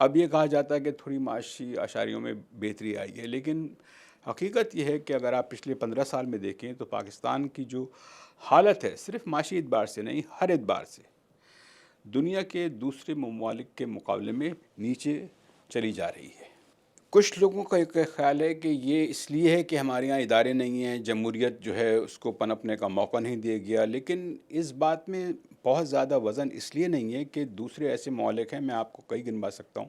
اب یہ کہا جاتا ہے کہ تھوڑی معاشی اشاریوں میں بہتری آئی ہے، لیکن حقیقت یہ ہے کہ اگر آپ پچھلے 15 سال میں دیکھیں تو پاکستان کی جو حالت ہے صرف معاشی اعتبار سے نہیں، ہر اعتبار سے دنیا کے دوسرے ممالک کے مقابلے میں نیچے چلی جا رہی ہے۔ کچھ لوگوں کا ایک خیال ہے کہ یہ اس لیے ہے کہ ہمارے یہاں ادارے نہیں ہیں، جمہوریت جو ہے اس کو پنپنے کا موقع نہیں دیا گیا، لیکن اس بات میں بہت زیادہ وزن اس لیے نہیں ہے کہ دوسرے ایسے ممالک ہیں، میں آپ کو کئی گنوا سکتا ہوں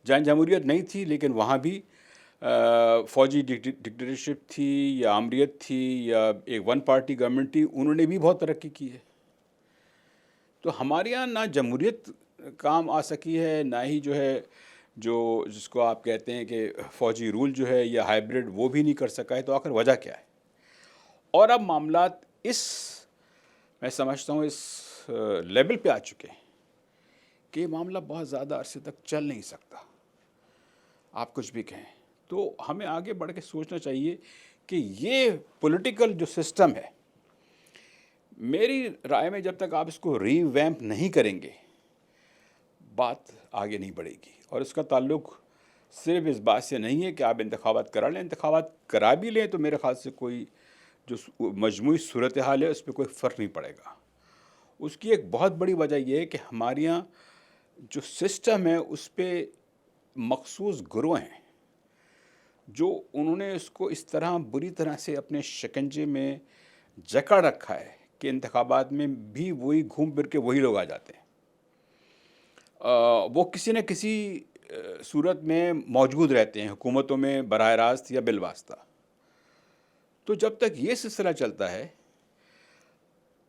جہاں جمہوریت نہیں تھی لیکن وہاں بھی فوجی ڈکٹیٹرشپ تھی یا آمریت تھی یا ایک ون پارٹی گورنمنٹ تھی، انہوں نے بھی بہت ترقی کی ہے۔ تو ہمارے یہاں نہ جمہوریت کام آ سکی ہے، نہ ہی جو ہے جس کو آپ کہتے ہیں کہ فوجی رول جو ہے یا ہائیبرڈ وہ بھی نہیں کر سکا ہے، تو آخر وجہ کیا ہے؟ اور اب معاملات میں سمجھتا ہوں اس لیول پہ آ چکے ہیں کہ یہ معاملہ بہت زیادہ عرصے تک چل نہیں سکتا، آپ کچھ بھی کہیں۔ تو ہمیں آگے بڑھ کے سوچنا چاہیے کہ یہ پولیٹیکل جو سسٹم ہے، میری رائے میں جب تک آپ اس کو ری ویمپ نہیں کریں گے بات آگے نہیں بڑھے گی۔ اور اس کا تعلق صرف اس بات سے نہیں ہے کہ آپ انتخابات کرا لیں، انتخابات کرا بھی لیں تو میرے خیال سے کوئی جو مجموعی صورتحال ہے اس پہ کوئی فرق نہیں پڑے گا۔ اس کی ایک بہت بڑی وجہ یہ ہے کہ ہمارے یہاں جو سسٹم ہے اس پہ مخصوص گروہ ہیں جو انہوں نے اس کو اس طرح بری طرح سے اپنے شکنجے میں جکڑ رکھا ہے کہ انتخابات میں بھی وہی گھوم پھر کے وہی لوگ آ جاتے ہیں۔ وہ کسی نہ کسی صورت میں موجود رہتے ہیں حکومتوں میں براہ راست یا بالواسطہ۔ تو جب تک یہ سلسلہ چلتا ہے،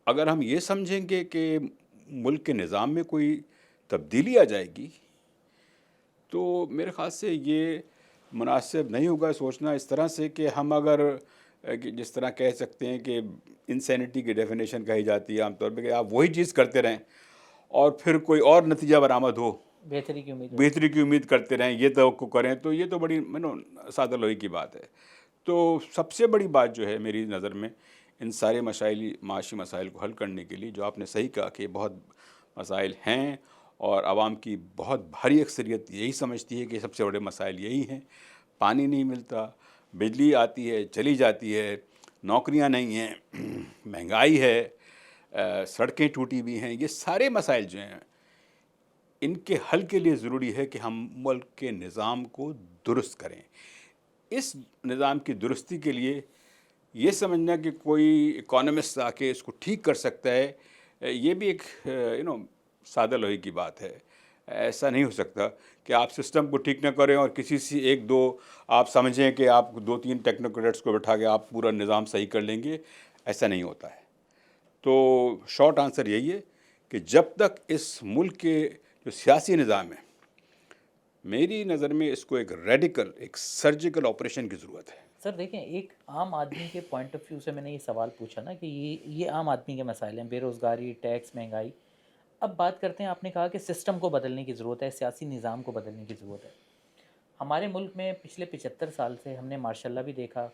اگر ہم یہ سمجھیں گے کہ ملک کے نظام میں کوئی تبدیلی آ جائے گی تو میرے خیال سے یہ مناسب نہیں ہوگا سوچنا اس طرح سے کہ ہم اگر جس طرح کہہ سکتے ہیں کہ انسینٹی کی ڈیفینیشن کہی جاتی ہے عام طور پہ کہ آپ وہی چیز کرتے رہیں اور پھر کوئی اور نتیجہ برآمد ہو، بہتری کی امید کرتے رہیں، یہ توقع کریں، تو یہ تو بڑی سادہ لوہی کی بات ہے۔ تو سب سے بڑی بات جو ہے میری نظر میں ان سارے معاشی مسائل کو حل کرنے کے لیے، جو آپ نے صحیح کہا کہ بہت مسائل ہیں اور عوام کی بہت بھاری اکثریت یہی سمجھتی ہے کہ سب سے بڑے مسائل یہی ہیں، پانی نہیں ملتا، بجلی آتی ہے چلی جاتی ہے، نوکریاں نہیں ہیں، مہنگائی ہے، سڑکیں ٹوٹی ہوئی ہیں، یہ سارے مسائل جو ہیں ان کے حل کے لیے ضروری ہے کہ ہم ملک کے نظام کو درست کریں۔ اس نظام کی درستی کے لیے یہ سمجھنا کہ کوئی اکانومسٹ آ کے اس کو ٹھیک کر سکتا ہے، یہ بھی ایک سادہ لوہی کی بات ہے۔ ایسا نہیں ہو سکتا کہ آپ سسٹم کو ٹھیک نہ کریں اور کسی سے ایک دو آپ سمجھیں کہ آپ 2-3 ٹیکنوکریٹس کو بٹھا کے آپ پورا نظام صحیح کر لیں گے، ایسا نہیں ہوتا ہے۔ تو شارٹ آنسر یہی ہے کہ جب تک اس ملک کے جو سیاسی نظام ہے، میری نظر میں اس کو ایک ریڈیکل، ایک سرجیکل آپریشن کی ضرورت ہے۔ سر دیکھیں، ایک عام آدمی کے پوائنٹ آف ویو سے میں نے یہ سوال پوچھا نا کہ یہ عام آدمی کے مسائل ہیں، بے روزگاری، ٹیکس، مہنگائی۔ اب بات کرتے ہیں، آپ نے کہا کہ سسٹم کو بدلنے کی ضرورت ہے، سیاسی نظام کو بدلنے کی ضرورت ہے۔ ہمارے ملک میں پچھلے 75 سال سے ہم نے ماشاء اللہ بھی دیکھا،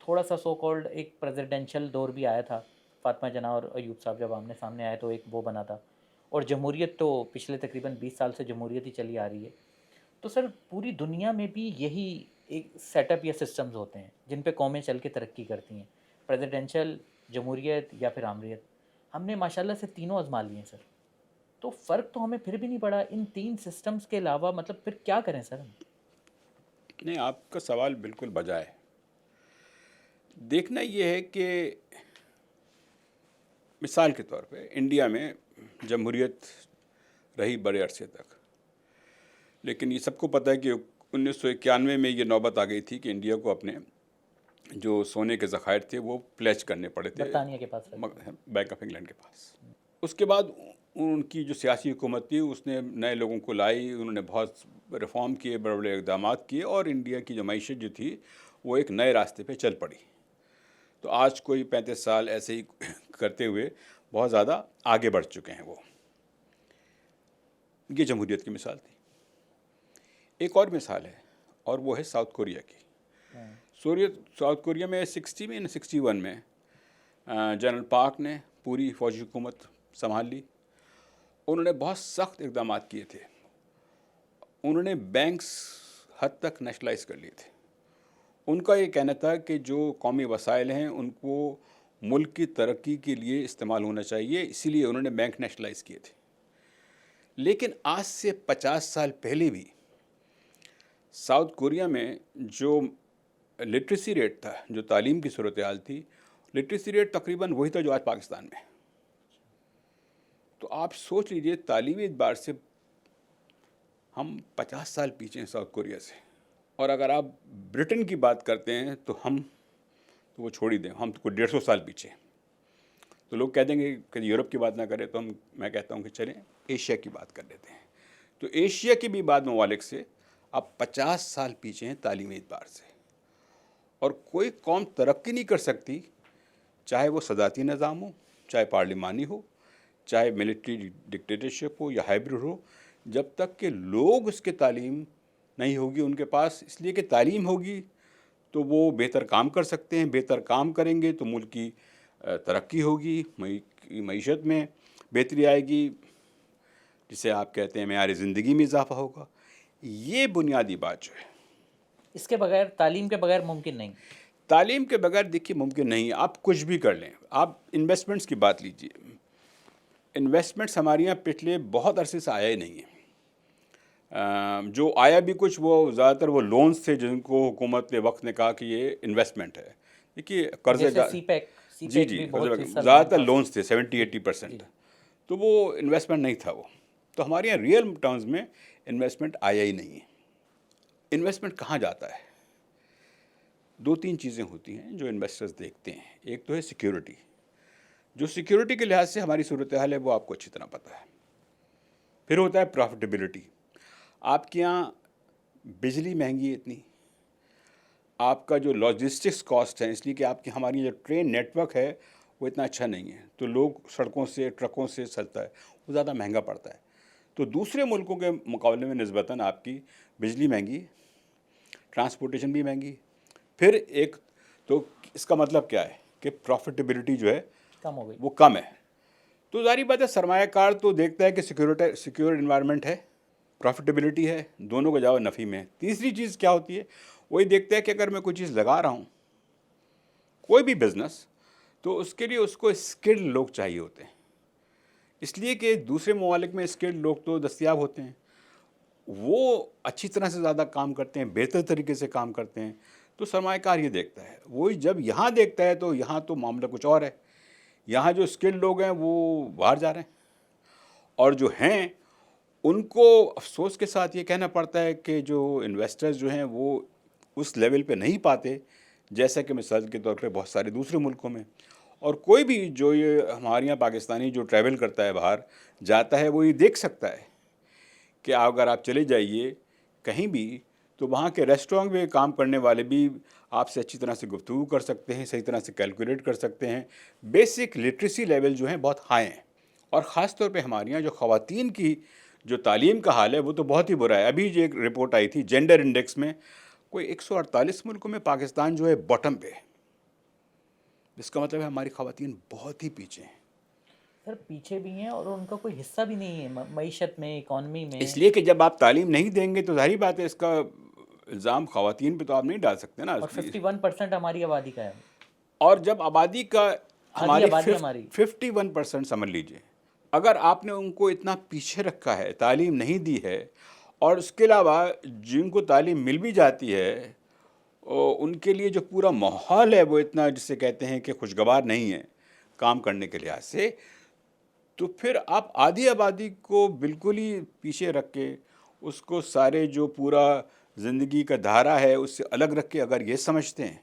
تھوڑا سا سو کالڈ ایک پریزیڈینشل دور بھی آیا تھا، فاطمہ جناح اور ایوب صاحب جب آمنے سامنے آئے تو ایک وہ بنا تھا، اور جمہوریت تو پچھلے تقریباً 20 سال سے جمہوریت ہی چلی آ رہی ہے۔ تو سر پوری دنیا میں بھی یہی ایک سیٹ اپ یا سسٹمز ہوتے ہیں جن پہ قومیں چل کے ترقی کرتی ہیں، پریزیڈینشل، جمہوریت یا پھر آمریت۔ ہم نے ماشاءاللہ سے تینوں آزما لیے ہیں سر، تو فرق تو ہمیں پھر بھی نہیں پڑا ان تین سسٹمز کے علاوہ، مطلب پھر کیا کریں سر ہم؟ نہیں، آپ کا سوال بالکل بجا ہے۔ دیکھنا یہ ہے کہ مثال کے طور پہ انڈیا میں جمہوریت رہی بڑے عرصے تک، لیکن یہ سب کو پتہ ہے کہ 1991 میں یہ نوبت آ گئی تھی کہ انڈیا کو اپنے جو سونے کے ذخائر تھے وہ پلیچ کرنے پڑے تھے برطانیہ کے پاس بینک آف انگلینڈ کے پاس۔ اس کے بعد ان کی جو سیاسی حکومت تھی اس نے نئے لوگوں کو لائی، انہوں نے بہت ریفارم کیے، بڑے بڑے اقدامات کیے، اور انڈیا کی جو معیشت جو تھی وہ ایک نئے راستے پہ چل پڑی۔ تو آج کوئی 35 سال ایسے ہی کرتے ہوئے بہت زیادہ آگے بڑھ چکے ہیں وہ۔ یہ جمہوریت کی مثال تھی۔ ایک اور مثال ہے اور وہ ہے ساؤتھ کوریا کی۔ ساؤتھ کوریا میں 61 میں جنرل پارک نے پوری فوجی حکومت سنبھال لی۔ انہوں نے بہت سخت اقدامات کیے تھے، انہوں نے بینکس حد تک نیشنلائز کر لیے تھے. ان کا یہ کہنا تھا کہ جو قومی وسائل ہیں ان کو ملک کی ترقی کے لیے استعمال ہونا چاہیے، اسی لیے انہوں نے بینک نیشنلائز کیے تھے. لیکن آج سے 50 سال پہلے بھی ساؤتھ کوریا میں جو لٹریسی ریٹ تھا، جو تعلیم کی صورتحال تھی، لٹریسی ریٹ تقریباً وہی تھا جو آج پاکستان میں. تو آپ سوچ لیجئے تعلیمی اعتبار سے ہم 50 سال پیچھے ہیں ساؤتھ کوریا سے. اور اگر آپ برٹن کی بات کرتے ہیں تو ہم تو وہ چھوڑ ہی دیں، ہم تو کوئی 150 سال پیچھے ہیں. تو لوگ کہہ دیں گے کہ یورپ کی بات نہ کریں، تو میں کہتا ہوں کہ چلیں ایشیا کی بات کر لیتے ہیں. تو ایشیا کی بھی بعض ممالک سے آپ 50 سال پیچھے ہیں تعلیمی اعتبار سے. اور کوئی قوم ترقی نہیں کر سکتی، چاہے وہ صدارتی نظام ہو، چاہے پارلیمانی ہو، چاہے ملٹری ڈکٹیٹرشپ ہو یا ہائبرڈ ہو، جب تک کہ لوگ اس کے تعلیم نہیں ہوگی ان کے پاس. اس لیے کہ تعلیم ہوگی تو وہ بہتر کام کر سکتے ہیں، بہتر کام کریں گے تو ملک کی ترقی ہوگی، معیشت میں بہتری آئے گی، جسے آپ کہتے ہیں معیار زندگی میں اضافہ ہوگا. یہ بنیادی بات جو ہے اس کے بغیر، تعلیم کے بغیر ممکن نہیں. تعلیم کے بغیر دیکھیے ممکن نہیں ہے. آپ کچھ بھی کر لیں. آپ انویسٹمنٹس کی بات لیجئے، انویسٹمنٹس ہمارے یہاں پچھلے بہت عرصے سے آیا ہی نہیں ہے. جو آیا بھی کچھ وہ زیادہ تر وہ لونز تھے جن کو حکومت نے وقت نے کہا کہ یہ انویسٹمنٹ ہے. دیکھیے قرضے جیسے سی پیک جی بھی جی بہت حصہ زیادہ تر تھا. لونز تھے 70-80%. تو وہ انویسٹمنٹ نہیں تھا وہ. تو ہمارے یہاں ریئل ٹرمز میں انویسٹمنٹ آیا ہی نہیں ہے. انویسٹمنٹ کہاں جاتا ہے؟ 2-3 چیزیں ہوتی ہیں جو انویسٹرز دیکھتے ہیں. ایک تو ہے سیکیورٹی. جو سیکیورٹی کے لحاظ سے ہماری صورتحال ہے وہ آپ کو اچھی طرح پتہ ہے. پھر ہوتا ہے پروفٹیبلٹی. آپ کے یہاں بجلی مہنگی ہے اتنی، آپ کا جو لاجسٹکس کاسٹ ہے، اس لیے کہ آپ کی ہماری جو ٹرین نیٹ ورک ہے وہ اتنا اچھا نہیں ہے، تو لوگ سڑکوں سے ٹرکوں سے چلتا ہے، وہ زیادہ مہنگا پڑتا ہے. تو دوسرے ملکوں کے مقابلے میں نسبتاً آپ کی بجلی مہنگی، ٹرانسپورٹیشن بھی مہنگی. پھر ایک تو اس کا مطلب کیا ہے کہ پروفٹیبلٹی جو ہے کم ہو گئی. وہ کم ہے. تو ظاہری بات ہے سرمایہ کار تو دیکھتا ہے کہ سیکیور انوائرمنٹ ہے، پروفٹیبلٹی ہے، دونوں کو جاؤ نفع میں. تیسری چیز کیا ہوتی ہے؟ وہی دیکھتا ہے کہ اگر میں کوئی چیز لگا رہا ہوں، کوئی بھی بزنس، تو اس کے لیے اس کو اسکلڈ لوگ چاہیے ہوتے ہیں. اس لیے کہ دوسرے ممالک میں اسکلڈ لوگ تو دستیاب ہوتے ہیں، وہ اچھی طرح سے زیادہ کام کرتے ہیں، بہتر طریقے سے کام کرتے ہیں. تو سرمایہ کار یہ دیکھتا ہے. وہی جب یہاں دیکھتا ہے تو یہاں تو معاملہ کچھ اور ہے. یہاں جو اسکلڈ لوگ ہیں وہ باہر جا رہے ہیں، اور جو ہیں ان کو افسوس کے ساتھ یہ کہنا پڑتا ہے کہ جو انویسٹرز جو ہیں وہ اس لیول پہ نہیں پاتے جیسا کہ مثال کے طور پہ بہت سارے دوسرے ملکوں میں. اور کوئی بھی جو یہ ہمارے یہاں پاکستانی جو ٹریول کرتا ہے باہر جاتا ہے وہ یہ دیکھ سکتا ہے کہ اگر آپ چلے جائیے کہیں بھی تو وہاں کے ریسٹورینٹ میں کام کرنے والے بھی آپ سے اچھی طرح سے گفتگو کر سکتے ہیں، صحیح طرح سے کیلکولیٹ کر سکتے ہیں. بیسک لٹریسی لیول جو ہیں بہت ہائی ہیں. اور خاص طور پہ ہمارے یہاں جو خواتین کی جو تعلیم کا حال ہے وہ تو بہت ہی برا ہے. ابھی جو ایک رپورٹ آئی تھی جینڈر انڈیکس میں، کوئی 148 ملکوں میں پاکستان جو ہے باٹم پہ ہے. اس کا مطلب ہے ہماری خواتین بہت ہی پیچھے ہیں. سر پیچھے بھی ہیں اور ان کا کوئی حصہ بھی نہیں ہے معیشت میں، اکانومی میں. اس لیے کہ جب آپ تعلیم نہیں دیں گے تو ظاہری بات ہے اس کا الزام خواتین پہ تو آپ نہیں ڈال سکتے نا. اور 51% ہماری آبادی کا ہے. اور جب آبادی کا آدھی ہماری آبادی ہماری 51% سمجھ لیجئے، اگر آپ نے ان کو اتنا پیچھے رکھا ہے، تعلیم نہیں دی ہے، اور اس کے علاوہ جن کو تعلیم مل بھی جاتی ہے ان کے لیے جو پورا ماحول ہے وہ اتنا جسے کہتے ہیں کہ خوشگوار نہیں ہے کام کرنے کے لحاظ سے، تو پھر آپ آدھی آبادی کو بالکل ہی پیچھے رکھ کے اس کو سارے جو پورا زندگی کا دھارا ہے اس سے الگ رکھ کے اگر یہ سمجھتے ہیں،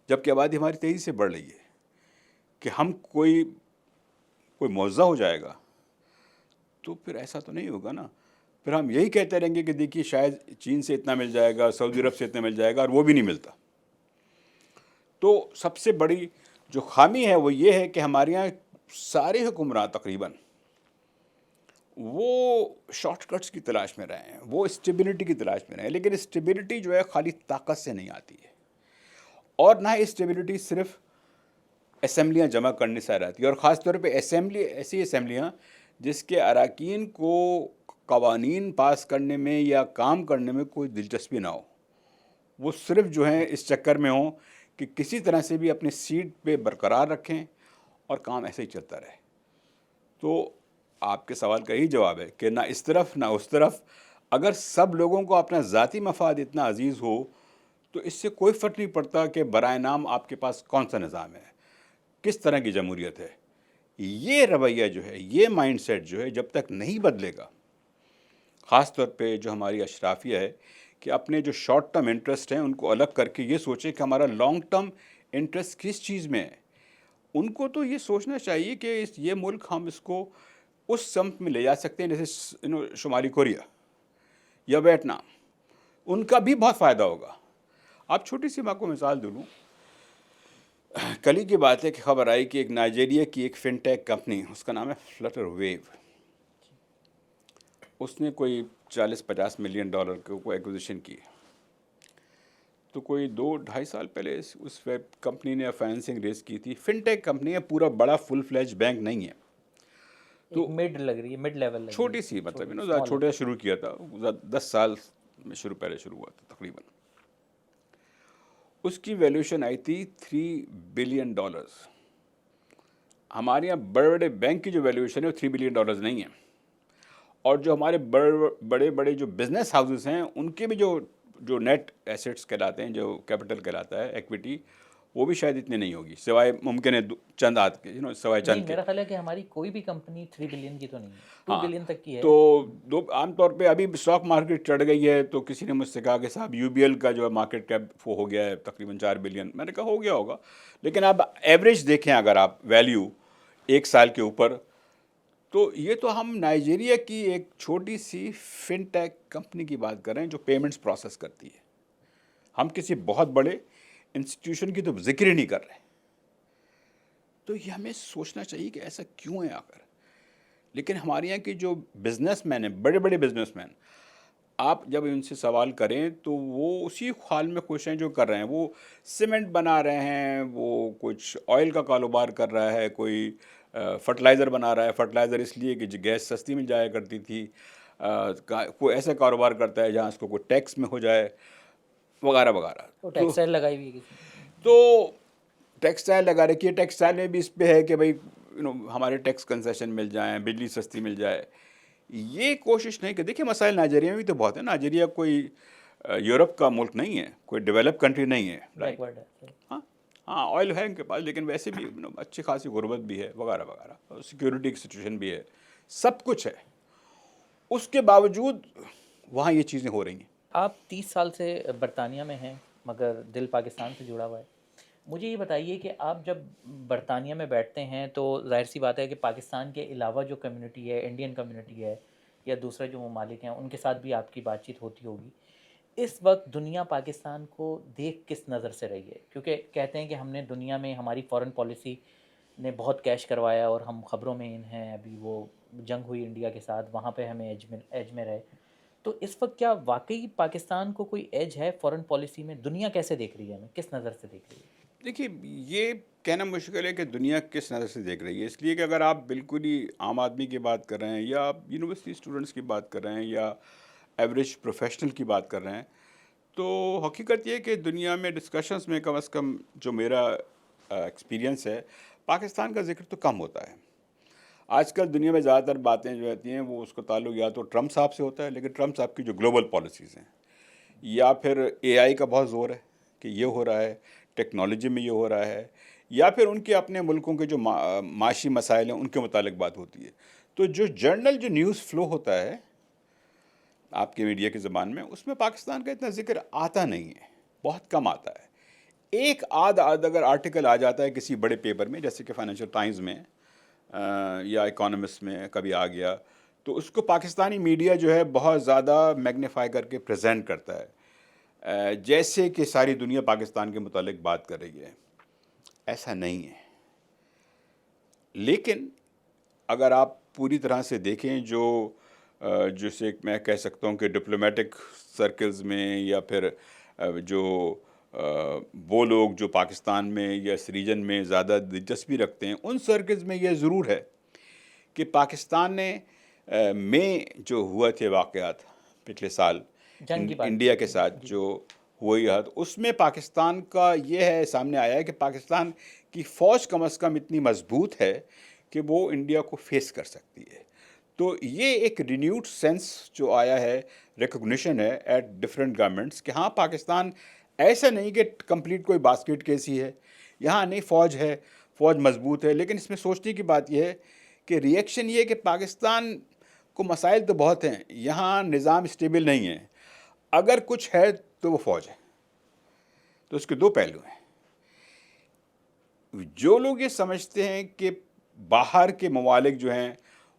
جبکہ آبادی ہماری تیزی سے بڑھ رہی ہے، کہ ہم کوئی معجزہ ہو جائے گا، تو پھر ایسا تو نہیں ہوگا نا. پھر ہم یہی کہتے رہیں گے کہ دیکھیے شاید چین سے اتنا مل جائے گا، سعودی عرب سے اتنا مل جائے گا، اور وہ بھی نہیں ملتا. تو سب سے بڑی جو خامی ہے وہ یہ ہے کہ ہمارے یہاں سارے حکمران تقریباً وہ شارٹ کٹس کی تلاش میں رہے ہیں، وہ اسٹیبلٹی کی تلاش میں رہے ہیں. لیکن اسٹیبلٹی جو ہے خالی طاقت سے نہیں آتی ہے، اور نہ اسٹیبلٹی صرف اسمبلیاں جمع کرنے سے رہتی ہے. اور خاص طور پہ اسمبلی ایسی اسمبلیاں جس کے اراکین کو قوانین پاس کرنے میں یا کام کرنے میں کوئی دلچسپی نہ ہو، وہ صرف جو ہیں اس چکر میں ہوں کہ کسی طرح سے بھی اپنی سیٹ پہ برقرار رکھیں اور کام ایسے ہی چلتا رہے۔ تو آپ کے سوال کا یہی جواب ہے کہ نہ اس طرف نہ اس طرف۔ اگر سب لوگوں کو اپنا ذاتی مفاد اتنا عزیز ہو تو اس سے کوئی فرق نہیں پڑتا کہ برائے نام آپ کے پاس کون سا نظام ہے، کس طرح کی جمہوریت ہے۔ یہ رویہ جو ہے، یہ مائنڈ سیٹ جو ہے، جب تک نہیں بدلے گا، خاص طور پہ جو ہماری اشرافیہ ہے کہ اپنے جو شارٹ ٹرم انٹرسٹ ہیں ان کو الگ کر کے یہ سوچیں کہ ہمارا لانگ ٹرم انٹرسٹ کس چیز میں ہے۔ ان کو تو یہ سوچنا چاہیے کہ یہ ملک ہم اس کو اس سمت میں لے جا سکتے ہیں جیسے شمالی کوریا یا ویتنام، ان کا بھی بہت فائدہ ہوگا۔ آپ چھوٹی سی میں آپ کو مثال دوں، کل ہی کی بات ہے کہ خبر آئی کہ ایک نائجیریا کی ایک فن ٹیک کمپنی، اس کا نام ہے فلٹر ویو، اس نے کوئی 40-50 ملین ڈالر کو ایکوزیشن کی۔ تو کوئی 2-2.5 سال پہلے اس ویب کمپنی نے فائنینسنگ ریز کی تھی۔ فن ٹیک کمپنی ہے، پورا بڑا فل فلیج بینک نہیں ہے، تو مڈ لگ رہی ہے، مڈ لیول لگ رہی چھوٹی ہے، سی، مطلب small ہے۔ چھوٹا شروع کیا تھا، 10 سال میں پہلے شروع ہوا تھا تقریباً۔ اس کی ویلیوشن آئی تھی $3 بلین۔ ہمارے یہاں بڑے بڑے بینک کی جو ویلیوشن ہے وہ $3 بلین نہیں ہے، اور جو ہمارے بڑے بڑے جو بزنس ہاؤسز ہیں ان کے بھی جو نیٹ ایسٹس کہلاتے ہیں، جو کیپٹل کہلاتا ہے، ایکویٹی، وہ بھی شاید اتنے نہیں ہوگی، سوائے ممکن ہے چند ہاتھ کے، سوائے نہیں، چند کے۔ میرا خیال ہے کہ ہماری کوئی بھی کمپنی 3 بلین کی تو نہیں ہے، 2 ہاں، بلین تک کی ہے۔ تو عام طور پہ ابھی اسٹاک مارکیٹ چڑھ گئی ہے، تو کسی نے مجھ سے کہا کہ صاحب یو بی ایل کا جو ہے مارکیٹ کیپ وہ ہو گیا ہے تقریباً 4 بلین۔ میں نے کہا ہو گیا ہوگا، لیکن آپ ایوریج دیکھیں اگر آپ ویلیو ایک سال کے اوپر، تو یہ تو ہم نائجیریا کی ایک چھوٹی سی فن ٹیک کمپنی کی بات کر رہے ہیں جو پیمنٹس پروسیس کرتی ہے۔ ہم کسی بہت بڑے انسٹیٹیوشن کی تو ذکر ہی نہیں کر رہے۔ تو یہ ہمیں سوچنا چاہیے کہ ایسا کیوں ہے آخر۔ لیکن ہمارے یہاں کے جو بزنس مین ہیں، بڑے بڑے بزنس مین، آپ جب ان سے سوال کریں تو وہ اسی حال میں خوش ہیں جو کر رہے ہیں۔ وہ سیمنٹ بنا رہے ہیں، وہ کچھ آئل کا کاروبار کر رہا ہے، کوئی فرٹیلائزر بنا رہا ہے، فرٹیلائزر اس لیے کہ گیس سستی مل جایا کرتی تھی، کوئی ایسا کاروبار کرتا ہے جہاں اس کو کوئی ٹیکس میں ہو جائے، وغیرہ وغیرہ۔ تو ٹیکسٹائل لگائی ہوئی ہے کسی نے۔ تو ٹیکسٹائل لگا رکھی ہے، ٹیکسٹائل میں بھی اس پہ ہے کہ بھائی ہمارے ٹیکس کنسیشن مل جائیں، بجلی سستی مل جائے۔ یہ کوشش نہیں کہ دیکھیں مسائل نائجیریا میں بھی تو بہت ہیں۔ نائجیریا کوئی یورپ کا ملک نہیں ہے، کوئی ڈیولپ کنٹری نہیں ہے، رائٹ؟ بیکورڈ ہے۔ ہاں ہاں، آئل ہے ان کے پاس، لیکن ویسے بھی اچھی خاصی غربت بھی ہے، وغیرہ وغیرہ، سیکیورٹی کی سچویشن بھی ہے، سب کچھ ہے۔ اس کے باوجود وہاں یہ چیزیں ہو رہی ہیں۔ آپ 30 سال سے برطانیہ میں ہیں مگر دل پاکستان سے جڑا ہوا ہے۔ مجھے یہ بتائیے کہ آپ جب برطانیہ میں بیٹھتے ہیں تو ظاہر سی بات ہے کہ پاکستان کے علاوہ جو کمیونٹی ہے، انڈین کمیونٹی ہے یا دوسرے جو ممالک ہیں، ان کے ساتھ بھی آپ کی بات چیت ہوتی ہوگی۔ اس وقت دنیا پاکستان کو دیکھ کس نظر سے رہی ہے؟ کیونکہ کہتے ہیں کہ ہم نے دنیا میں ہماری فارن پالیسی نے بہت کیش کروایا اور ہم خبروں میں ان ہیں، ابھی وہ جنگ ہوئی انڈیا کے ساتھ، وہاں پہ ہمیں ایج میں رہے۔ تو اس وقت کیا واقعی پاکستان کو کوئی ایج ہے فارن پالیسی میں؟ دنیا کیسے دیکھ رہی ہے ہمیں، کس نظر سے دیکھ رہی ہے؟ دیکھیے، یہ کہنا مشکل ہے کہ دنیا کس نظر سے دیکھ رہی ہے، اس لیے کہ اگر آپ بالکل ہی عام آدمی کی بات کر رہے ہیں، یا آپ یونیورسٹی اسٹوڈنٹس کی بات کر رہے ہیں، یا ایوریج پروفیشنل کی بات کر رہے ہیں، تو حقیقت یہ ہے کہ دنیا میں ڈسکشنز میں کم از کم جو میرا ایکسپیرینس ہے، پاکستان کا ذکر تو کم ہوتا ہے۔ آج کل دنیا میں زیادہ تر باتیں جو رہتی ہیں وہ اس کا تعلق یا تو ٹرمپ صاحب سے ہوتا ہے، لیکن ٹرمپ صاحب کی جو گلوبل پالیسیز ہیں، یا پھر اے آئی کا بہت زور ہے کہ یہ ہو رہا ہے، ٹیکنالوجی میں یہ ہو رہا ہے، یا پھر ان کے اپنے ملکوں کے جو معاشی مسائل ہیں ان کے متعلق بات ہوتی ہے۔ تو جو جرنل جو نیوز فلو ہوتا ہے آپ کے میڈیا کی زبان میں، اس میں پاکستان کا اتنا ذکر آتا نہیں ہے، بہت کم آتا ہے۔ ایک آدھ اگر آرٹیکل آ جاتا ہے کسی بڑے پیپر میں، جیسے کہ فائنینشیل ٹائمز میں یا اکانومسٹ میں کبھی آ گیا، تو اس کو پاکستانی میڈیا جو ہے بہت زیادہ میگنیفائی کر کے پریزنٹ کرتا ہے، جیسے کہ ساری دنیا پاکستان کے متعلق بات کر رہی ہے۔ ایسا نہیں ہے۔ لیکن اگر آپ پوری طرح سے دیکھیں جسے میں کہہ سکتا ہوں کہ ڈپلومیٹک سرکلز میں، یا پھر جو وہ لوگ جو پاکستان میں یا اس ریجن میں زیادہ دلچسپی رکھتے ہیں، ان سرکلز میں یہ ضرور ہے کہ پاکستان نے میں جو ہوا تھے واقعات پچھلے سال جنگ کی بات انڈیا کے ساتھ جو ہوئی ہے، تو اس میں پاکستان کا یہ ہے سامنے آیا ہے کہ پاکستان کی فوج کم از کم اتنی مضبوط ہے کہ وہ انڈیا کو فیس کر سکتی ہے. تو یہ ایک رینیوڈ سینس جو آیا ہے، ریکگنیشن ہے ایٹ ڈفرینٹ گورنمنٹس کہ ہاں پاکستان ایسا نہیں کہ کمپلیٹ کوئی باسکٹ کیس ہی ہے، یہاں نہیں فوج ہے، فوج مضبوط ہے. لیکن اس میں سوچنے کی بات یہ ہے کہ ریئیکشن یہ ہے کہ پاکستان کو مسائل تو بہت ہیں، یہاں نظام اسٹیبل نہیں ہے، اگر کچھ ہے تو وہ فوج ہے. تو اس کے دو پہلو ہیں. جو لوگ یہ سمجھتے ہیں کہ باہر کے ممالک جو ہیں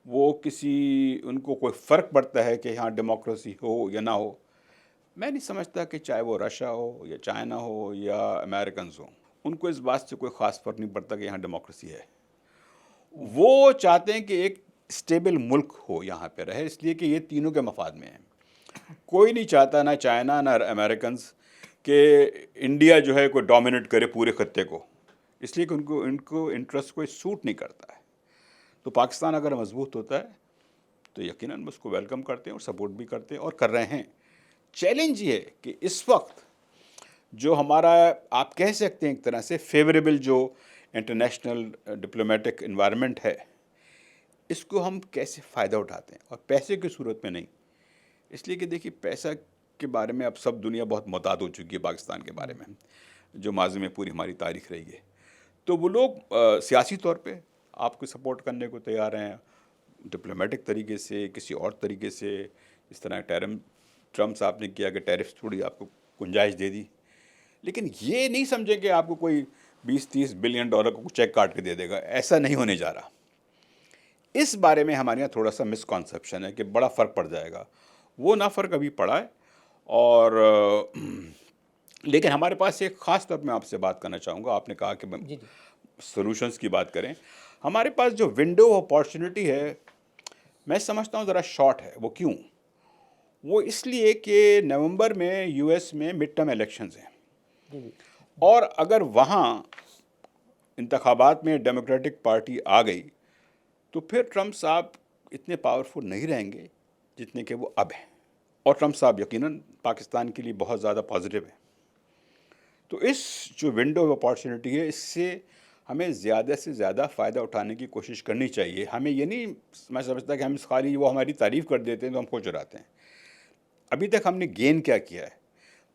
وہ ان کو کوئی فرق پڑتا ہے کہ یہاں ڈیموکریسی ہو یا نہ ہو، میں نہیں سمجھتا کہ چاہے وہ رشیا ہو یا چائنا ہو یا امریکنز ہوں، ان کو اس بات سے کوئی خاص فرق نہیں پڑتا کہ یہاں ڈیموکریسی ہے. وہ چاہتے ہیں کہ ایک اسٹیبل ملک ہو یہاں پہ رہے، اس لیے کہ یہ تینوں کے مفاد میں ہیں. کوئی نہیں چاہتا، نہ چائنا نہ امریکنز، کہ انڈیا جو ہے کوئی ڈومینیٹ کرے پورے خطے کو، اس لیے کہ ان کو انٹرسٹ کوئی سوٹ نہیں کرتا ہے. تو پاکستان اگر مضبوط ہوتا ہے تو یقیناً اس کو ویلکم کرتے ہیں اور سپورٹ بھی کرتے ہیں اور کر رہے ہیں. چیلنج یہ ہے کہ اس وقت جو ہمارا آپ کہہ سکتے ہیں ایک طرح سے فیوریبل جو انٹرنیشنل ڈپلومیٹک انوائرمنٹ ہے، اس کو ہم کیسے فائدہ اٹھاتے ہیں، اور پیسے کی صورت میں نہیں. اس لیے کہ دیکھیے پیسہ کے بارے میں اب سب دنیا بہت محتاط ہو چکی ہے پاکستان کے بارے میں، جو ماضی میں پوری ہماری تاریخ رہی ہے. تو وہ لوگ سیاسی طور پہ آپ کو سپورٹ کرنے کو تیار ہیں، ڈپلومیٹک طریقے سے، کسی اور طریقے سے. اس طرح ٹرمپ صاحب نے کیا کہ ٹیرفس تھوڑی آپ کو گنجائش دے دی، لیکن یہ نہیں سمجھے کہ آپ کو کوئی 20-30 بلین ڈالر کو چیک کاٹ کے دے دے گا. ایسا نہیں ہونے جا رہا. اس بارے میں ہمارے یہاں تھوڑا سا مسکانسیپشن ہے کہ بڑا فرق پڑ جائے گا. وہ نہ فرق ابھی پڑا ہے. اور لیکن ہمارے پاس ایک خاص طور پہ میں آپ سے بات کرنا چاہوں گا. آپ نے کہا کہ سولوشنز کی بات کریں. ہمارے پاس جو ونڈو آف اپارچونٹی ہے، میں سمجھتا ہوں ذرا شارٹ ہے. وہ کیوں؟ وہ اس لیے کہ نومبر میں یو ایس میں مڈ ٹرم الیکشنز ہیں، اور اگر وہاں انتخابات میں ڈیموکریٹک پارٹی آ گئی تو پھر ٹرمپ صاحب اتنے پاورفل نہیں رہیں گے جتنے کہ وہ اب ہیں. اور ٹرمپ صاحب یقیناً پاکستان کے لیے بہت زیادہ پازیٹیو ہے. تو اس جو ونڈو آف اپارچونٹی ہے، اس سے ہمیں زیادہ سے زیادہ فائدہ اٹھانے کی کوشش کرنی چاہیے. ہمیں یہ نہیں میں سمجھتا کہ ہم خالی وہ ہماری تعریف کر دیتے ہیں تو ہم خوش ہو جاتے ہیں. ابھی تک ہم نے گین کیا کیا ہے؟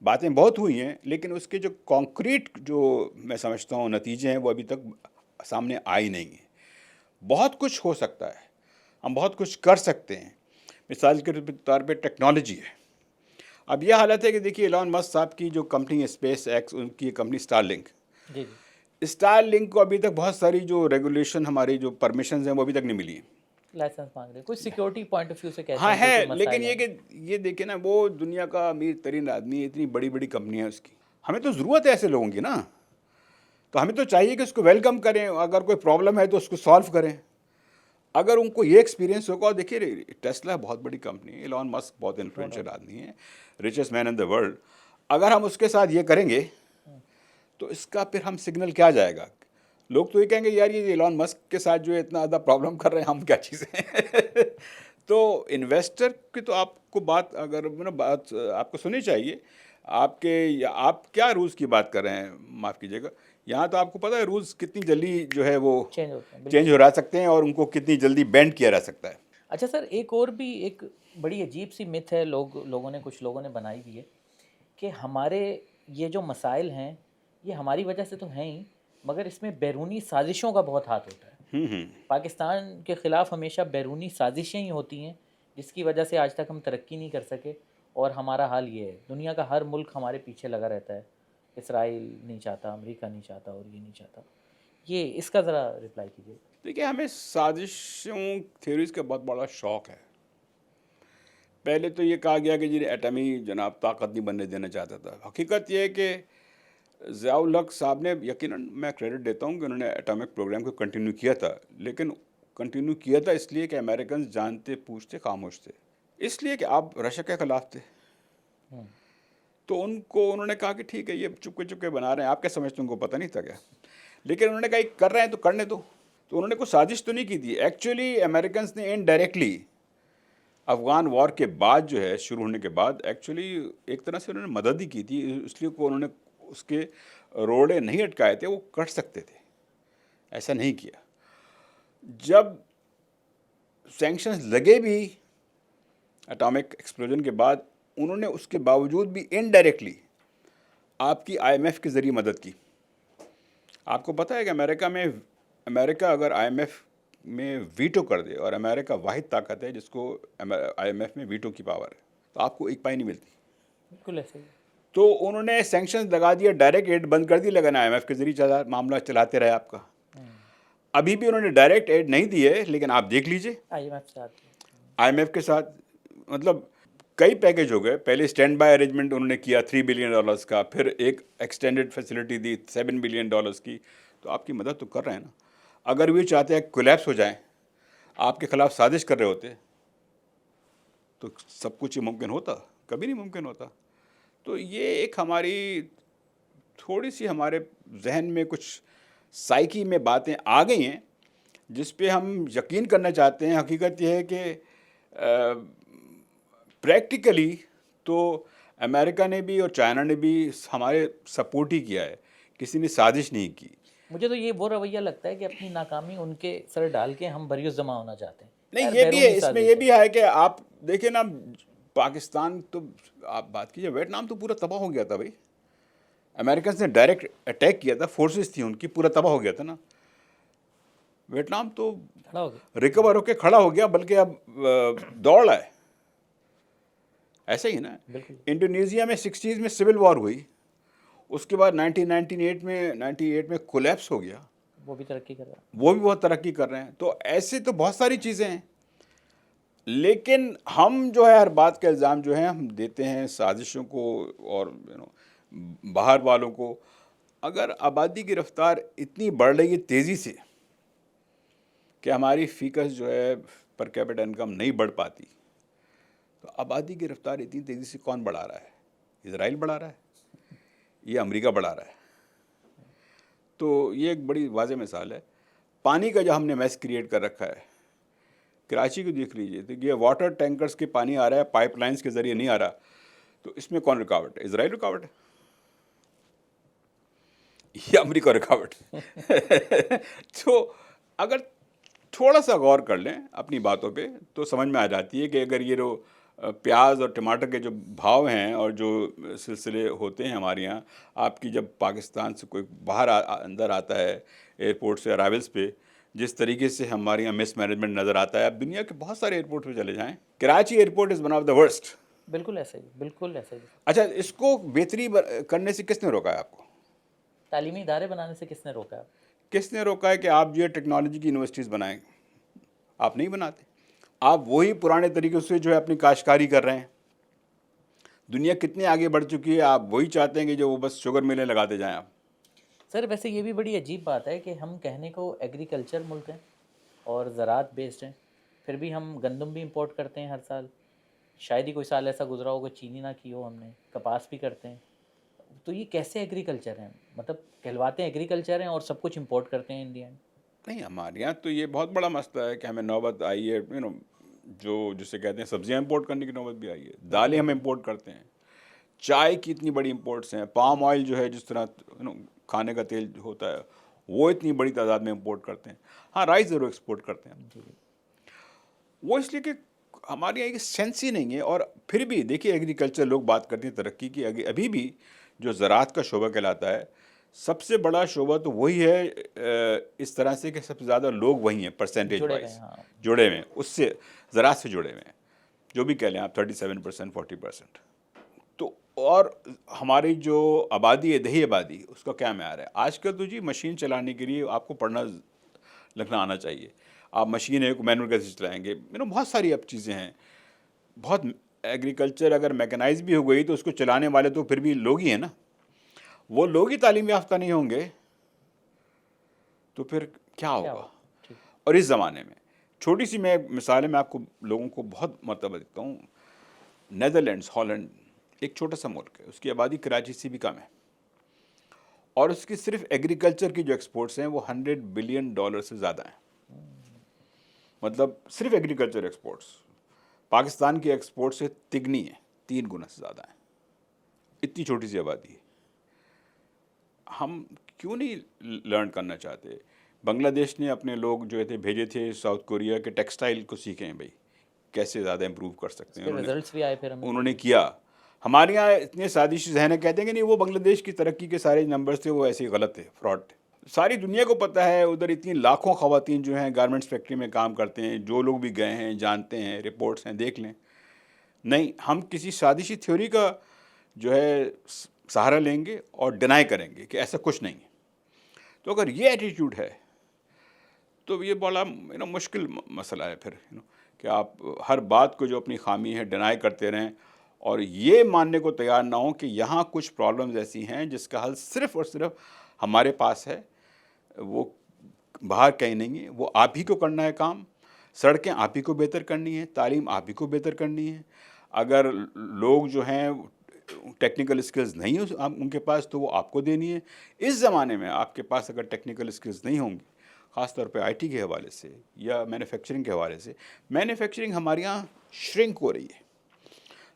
باتیں بہت ہوئی ہیں، لیکن اس کے جو کانکریٹ جو میں سمجھتا ہوں نتیجے ہیں وہ ابھی تک سامنے آئی نہیں ہیں. بہت کچھ ہو سکتا ہے، ہم بہت کچھ کر سکتے ہیں. مثال کے طور پہ ٹیکنالوجی ہے. اب یہ حالت ہے کہ دیکھیے ایلان مسک صاحب کی جو کمپنی ہے اسپیس ایکس، ان کی کمپنی اسٹار لنک کو ابھی تک بہت ساری جو ریگولیشن ہماری جو پرمیشنز ہیں وہ ابھی تک نہیں ملی ہیں. لائسنس مانگ رہے کوئی سیکیورٹی پوائنٹ آف ویو سے کہتے ہاں ہیں ہے، لیکن یہ کہ یہ دیکھیں نا، وہ دنیا کا امیر ترین آدمی ہے، اتنی بڑی بڑی کمپنیاں اس کی. ہمیں تو ضرورت ہے ایسے لوگوں کی نا، تو ہمیں تو چاہیے کہ اس کو ویلکم کریں. اگر کوئی پرابلم ہے تو اس کو سالو کریں. اگر ان کو یہ ایکسپیرینس ہوگا. اور دیکھیے ٹیسلا بہت بڑی کمپنی ہے، ایلان مسک بہت انفلوئنشل آدمی ہے، richest man in the world. اگر ہم اس کے ساتھ یہ کریں گے تو اس کا پھر ہم سگنل کیا جائے گا؟ لوگ تو یہ کہیں گے یار یہ ایلان مسک کے ساتھ جو اتنا زیادہ پرابلم کر رہے ہیں، ہم کیا چیزیں ہیں. تو انویسٹر کی تو آپ کو بات اگر بات آپ کو سننی چاہیے. آپ کیا رولز کی بات کر رہے ہیں؟ معاف کیجیے گا، یہاں تو آپ کو پتہ ہے رولز کتنی جلدی جو ہے وہ چینج ہو رہ سکتے ہیں، اور ان کو کتنی جلدی بینڈ کیا جا سکتا ہے. اچھا سر، ایک اور بھی ایک بڑی عجیب سی مت ہے کچھ لوگوں نے بنائی بھی ہے کہ ہمارے یہ جو مسائل ہیں یہ ہماری وجہ سے تو ہیں ہی، مگر اس میں بیرونی سازشوں کا بہت ہاتھ ہوتا ہے. پاکستان کے خلاف ہمیشہ بیرونی سازشیں ہی ہوتی ہیں جس کی وجہ سے آج تک ہم ترقی نہیں کر سکے. اور ہمارا حال یہ ہے، دنیا کا ہر ملک ہمارے پیچھے لگا رہتا ہے. اسرائیل نہیں چاہتا، امریکہ نہیں چاہتا، اور یہ نہیں چاہتا. یہ اس کا ذرا رپلائی کیجیے. دیکھیے ہمیں سازشوں تھیوریز کا بہت بڑا شوق ہے. پہلے تو یہ کہا گیا کہ جنہیں ایٹمی جناب طاقت نہیں بننے دینا چاہتا تھا. حقیقت یہ ہے کہ ضیاء الحق صاحب نے، یقیناً میں کریڈٹ دیتا ہوں کہ انہوں نے ایٹامک پروگرام کو کنٹینیو کیا تھا، لیکن کنٹینیو کیا تھا اس لیے کہ امریکنز جانتے پوچھتے خاموش تھے. اس لیے کہ آپ رشیا کے خلاف تھے، تو انہوں نے کہا کہ ٹھیک ہے یہ چپکے چپکے بنا رہے ہیں. آپ کیا سمجھتے ہیں؟ ان کو پتہ نہیں تھا کیا؟ لیکن انہوں نے کہا کر رہے ہیں تو کرنے دو. تو انہوں نے کوئی سازش تو نہیں کی تھی. ایکچولی امریکنز نے انڈائریکٹلی افغان وار کے بعد جو ہے شروع ہونے کے بعد ایکچولی ایک طرح سے انہوں نے مدد ہی کی تھی، اس لیے کہ انہوں نے اس کے روڑے نہیں اٹکائے تھے، وہ کٹ سکتے تھے، ایسا نہیں کیا. جب سینکشنز لگے بھی اٹامک ایکسپلوژن کے بعد، انہوں نے اس کے باوجود بھی انڈائریکٹلی آپ کی آئی ایم ایف کے ذریعے مدد کی. آپ کو پتہ ہے کہ امریکہ اگر آئی ایم ایف میں ویٹو کر دے، اور امریکہ واحد طاقت ہے جس کو آئی ایم ایف میں ویٹو کی پاور ہے، تو آپ کو ایک پائی نہیں ملتی. بالکل ایسے ہی. تو انہوں نے سینکشنز لگا دیا، ڈائریکٹ ایڈ بند کر دی، لیکن آئی ایم ایف کے ذریعے معاملہ چلاتے رہے آپ کا. ابھی بھی انہوں نے ڈائریکٹ ایڈ نہیں دی ہے، لیکن آپ دیکھ لیجئے آئی ایم ایف سے آتی ہے. آئی ایم ایف کے ساتھ مطلب کئی پیکج ہو گئے. پہلے اسٹینڈ بائی ارینجمنٹ انہوں نے کیا $3 بلین کا، پھر ایک ایکسٹینڈڈ فیسلٹی دی $7 بلین کی. تو آپ کی مدد تو کر رہے ہیں نا. اگر وہ چاہتے ہیں کولیپس ہو جائیں، آپ کے خلاف سازش کر رہے ہوتے، تو سب کچھ ممکن ہوتا؟ کبھی نہیں ممکن ہوتا. تو یہ ایک ہماری تھوڑی سی ہمارے ذہن میں کچھ سائیکی میں باتیں آ گئی ہیں جس پہ ہم یقین کرنا چاہتے ہیں. حقیقت یہ ہے کہ پریکٹیکلی تو امریکہ نے بھی اور چائنا نے بھی ہمارے سپورٹ ہی کیا ہے، کسی نے سازش نہیں کی. مجھے تو یہ وہ رویہ لگتا ہے کہ اپنی ناکامی ان کے سر ڈال کے ہم بریوس جمع ہونا چاہتے ہیں. نہیں، یہ بھی ہے، اس میں یہ بھی ہے کہ آپ دیکھیں نا، پاکستان تو آپ بات کیجیے، ویتنام تو پورا تباہ ہو گیا تھا بھائی. امریکنس نے ڈائریکٹ اٹیک کیا تھا، فورسز تھیں ان کی، پورا تباہ ہو گیا تھا نا. ویتنام تو کھڑا ہو گیا. ریکور ہو کے کھڑا ہو گیا، بلکہ اب دوڑ رہا ہے. ایسا ہی نا. بالکل. انڈونیزیا میں 60s میں سول وار ہوئی، اس کے بعد 1998 میں کولیپس ہو گیا. وہ بھی ترقی کر رہا ہے. وہ بھی بہت ترقی کر رہے ہیں. تو ایسے تو بہت ساری چیزیں ہیں، لیکن ہم جو ہے ہر بات کا الزام جو ہے ہم دیتے ہیں سازشوں کو اور باہر والوں کو. اگر آبادی کی رفتار اتنی بڑھ رہی ہے تیزی سے کہ ہماری فیکس جو ہے پر کیپٹا انکم نہیں بڑھ پاتی، تو آبادی کی رفتار اتنی تیزی سے کون بڑھا رہا ہے؟ اسرائیل بڑھا رہا ہے یا امریکہ بڑھا رہا ہے؟ تو یہ ایک بڑی واضح مثال ہے. پانی کا جو ہم نے میس کریٹ کر رکھا ہے، کراچی کو دیکھ لیجئے، تو یہ واٹر ٹینکرز کے پانی آ رہا ہے، پائپ لائنز کے ذریعے نہیں آ رہا. تو اس میں کون رکاوٹ ہے؟ اسرائیل رکاوٹ ہے یا امریکہ رکاوٹ ہے؟ تو اگر تھوڑا سا غور کر لیں اپنی باتوں پہ تو سمجھ میں آ جاتی ہے کہ اگر یہ جو پیاز اور ٹماٹر کے جو بھاؤ ہیں اور جو سلسلے ہوتے ہیں ہمارے یہاں، آپ کی جب پاکستان سے کوئی باہر اندر آتا ہے ایئرپورٹ سے ارائیولس پہ، جس طریقے سے ہمارے یہاں مس مینجمنٹ نظر آتا ہے. آپ دنیا کے بہت سارے ایئرپورٹ پہ چلے جائیں، Karachi airport is one of the worst. بالکل ایسے ہی. بالکل ایسے ہی. اچھا، اس کو بہتری کرنے سے کس نے روکا ہے آپ کو؟ تعلیمی ادارے بنانے سے کس نے روکا ہے؟ کس نے روکا ہے کہ آپ جو ہے ٹیکنالوجی کی یونیورسٹیز بنائیں؟ آپ نہیں بناتے. آپ وہی پرانے طریقے سے جو ہے اپنی کاشتکاری کر رہے ہیں. دنیا کتنی آگے بڑھ چکی ہے، آپ وہی چاہتے ہیں کہ جو وہ بس شوگر ملیں لگاتے جائیں آپ. سر ویسے یہ بھی بڑی عجیب بات ہے کہ ہم کہنے کو ایگریکلچر ملک ہیں اور زراعت بیسڈ ہیں، پھر بھی ہم گندم بھی امپورٹ کرتے ہیں ہر سال. شاید ہی کوئی سال ایسا گزرا ہو کہ چینی نہ کی ہو ہم نے. کپاس بھی کرتے ہیں. تو یہ کیسے ایگریکلچر ہیں؟ مطلب کہلواتے ہیں ایگریکلچر ہیں اور سب کچھ امپورٹ کرتے ہیں انڈیا میں. نہیں، ہمارے یہاں تو یہ بہت بڑا مسئلہ ہے کہ ہمیں نوبت آئی ہے جو جسے کہتے ہیں سبزیاں امپورٹ کرنے کی نوبت بھی آئی ہے. دالیں ہم امپورٹ کرتے ہیں، چائے کی اتنی بڑی امپورٹس ہیں، پام آئل جو ہے جس طرح کھانے کا تیل ہوتا ہے وہ اتنی بڑی تعداد میں امپورٹ کرتے ہیں. ہاں، رائس ضرور ایکسپورٹ کرتے ہیں. وہ اس لیے کہ ہمارے یہاں ایک سینس ہی نہیں ہے. اور پھر بھی دیکھیے، ایگریکلچر لوگ بات کرتے ہیں ترقی کی، ابھی بھی جو زراعت کا شعبہ کہلاتا ہے، سب سے بڑا شعبہ تو وہی ہے اس طرح سے کہ سب سے زیادہ لوگ وہی ہیں پرسنٹیج وائز جڑے ہوئے ہیں، اس سے زراعت سے جڑے ہوئے ہیں. جو بھی کہہ لیں آپ 37%، 40%. تو اور ہماری جو آبادی ہے، دیہی آبادی، اس کا کیا معیار ہے آج کل؟ تو جی مشین چلانے کے لیے آپ کو پڑھنا لکھنا آنا چاہیے. آپ مشین ہے کو مینول کیسے چلائیں گے؟ بہت ساری اب چیزیں ہیں. بہت ایگریکلچر اگر میکنائز بھی ہو گئی تو اس کو چلانے والے تو پھر بھی لوگ ہی ہیں نا. وہ لوگ ہی تعلیم یافتہ نہیں ہوں گے تو پھر کیا ہوگا؟ اور اس زمانے میں چھوٹی سی میں مثال ہے، میں آپ کو لوگوں کو بہت مرتبہ دیکھتا ہوں. نیدرلینڈس، ہالینڈ ایک چھوٹا سا ملک ہے، اس کی آبادی کراچی سے بھی کم ہے، اور اس کی صرف ایگریکلچر کی جو ایکسپورٹس ہیں وہ $100 بلین سے زیادہ ہیں. مطلب صرف ایگریکلچر ایکسپورٹس. پاکستان کی ایکسپورٹ سے تگنی ہے، 3 گنا سے زیادہ ہیں، اتنی چھوٹی سی آبادی ہے. ہم کیوں نہیں لرن کرنا چاہتے؟ بنگلہ دیش نے اپنے لوگ جو تھے بھیجے تھے ساؤتھ کوریا کے ٹیکسٹائل کو سیکھیں بھائی کیسے زیادہ امپروو کر سکتے اس ہیں. کے رزلٹس بھی آئے پھر ہمیں. انہوں نے کیا. ہمارے یہاں اتنے سازشی ذہن ہے، کہتے ہیں کہ نہیں وہ بنگلہ دیش کی ترقی کے سارے نمبرز تھے وہ ایسے ہی غلط تھے، فراڈ تھے. ساری دنیا کو پتہ ہے ادھر اتنی لاکھوں خواتین جو ہیں گارمنٹس فیکٹری میں کام کرتے ہیں، جو لوگ بھی گئے ہیں جانتے ہیں، رپورٹس ہیں دیکھ لیں. نہیں، ہم کسی سازشی تھیوری کا جو ہے سہارا لیں گے اور ڈینائی کریں گے کہ ایسا کچھ نہیں ہے. تو اگر یہ ایٹیٹیوڈ ہے تو یہ بڑا مشکل مسئلہ ہے پھر کہ آپ ہر بات کو جو اپنی خامی ہے ڈینائی کرتے رہیں اور یہ ماننے کو تیار نہ ہوں کہ یہاں کچھ پرابلمز ایسی ہیں جس کا حل صرف اور صرف ہمارے پاس ہے، وہ باہر کہیں نہیں ہے، وہ آپ ہی کو کرنا ہے کام. سڑکیں آپ ہی کو بہتر کرنی ہے، تعلیم آپ ہی کو بہتر کرنی ہے. اگر لوگ جو ہیں ٹیکنیکل اسکلز نہیں ہو ان کے پاس تو وہ آپ کو دینی ہے. اس زمانے میں آپ کے پاس اگر ٹیکنیکل اسکلز نہیں ہوں گی، خاص طور پہ آئی ٹی کے حوالے سے یا مینوفیکچرنگ کے حوالے سے، مینوفیکچرنگ ہمارے یہاں شرنک ہو رہی ہے.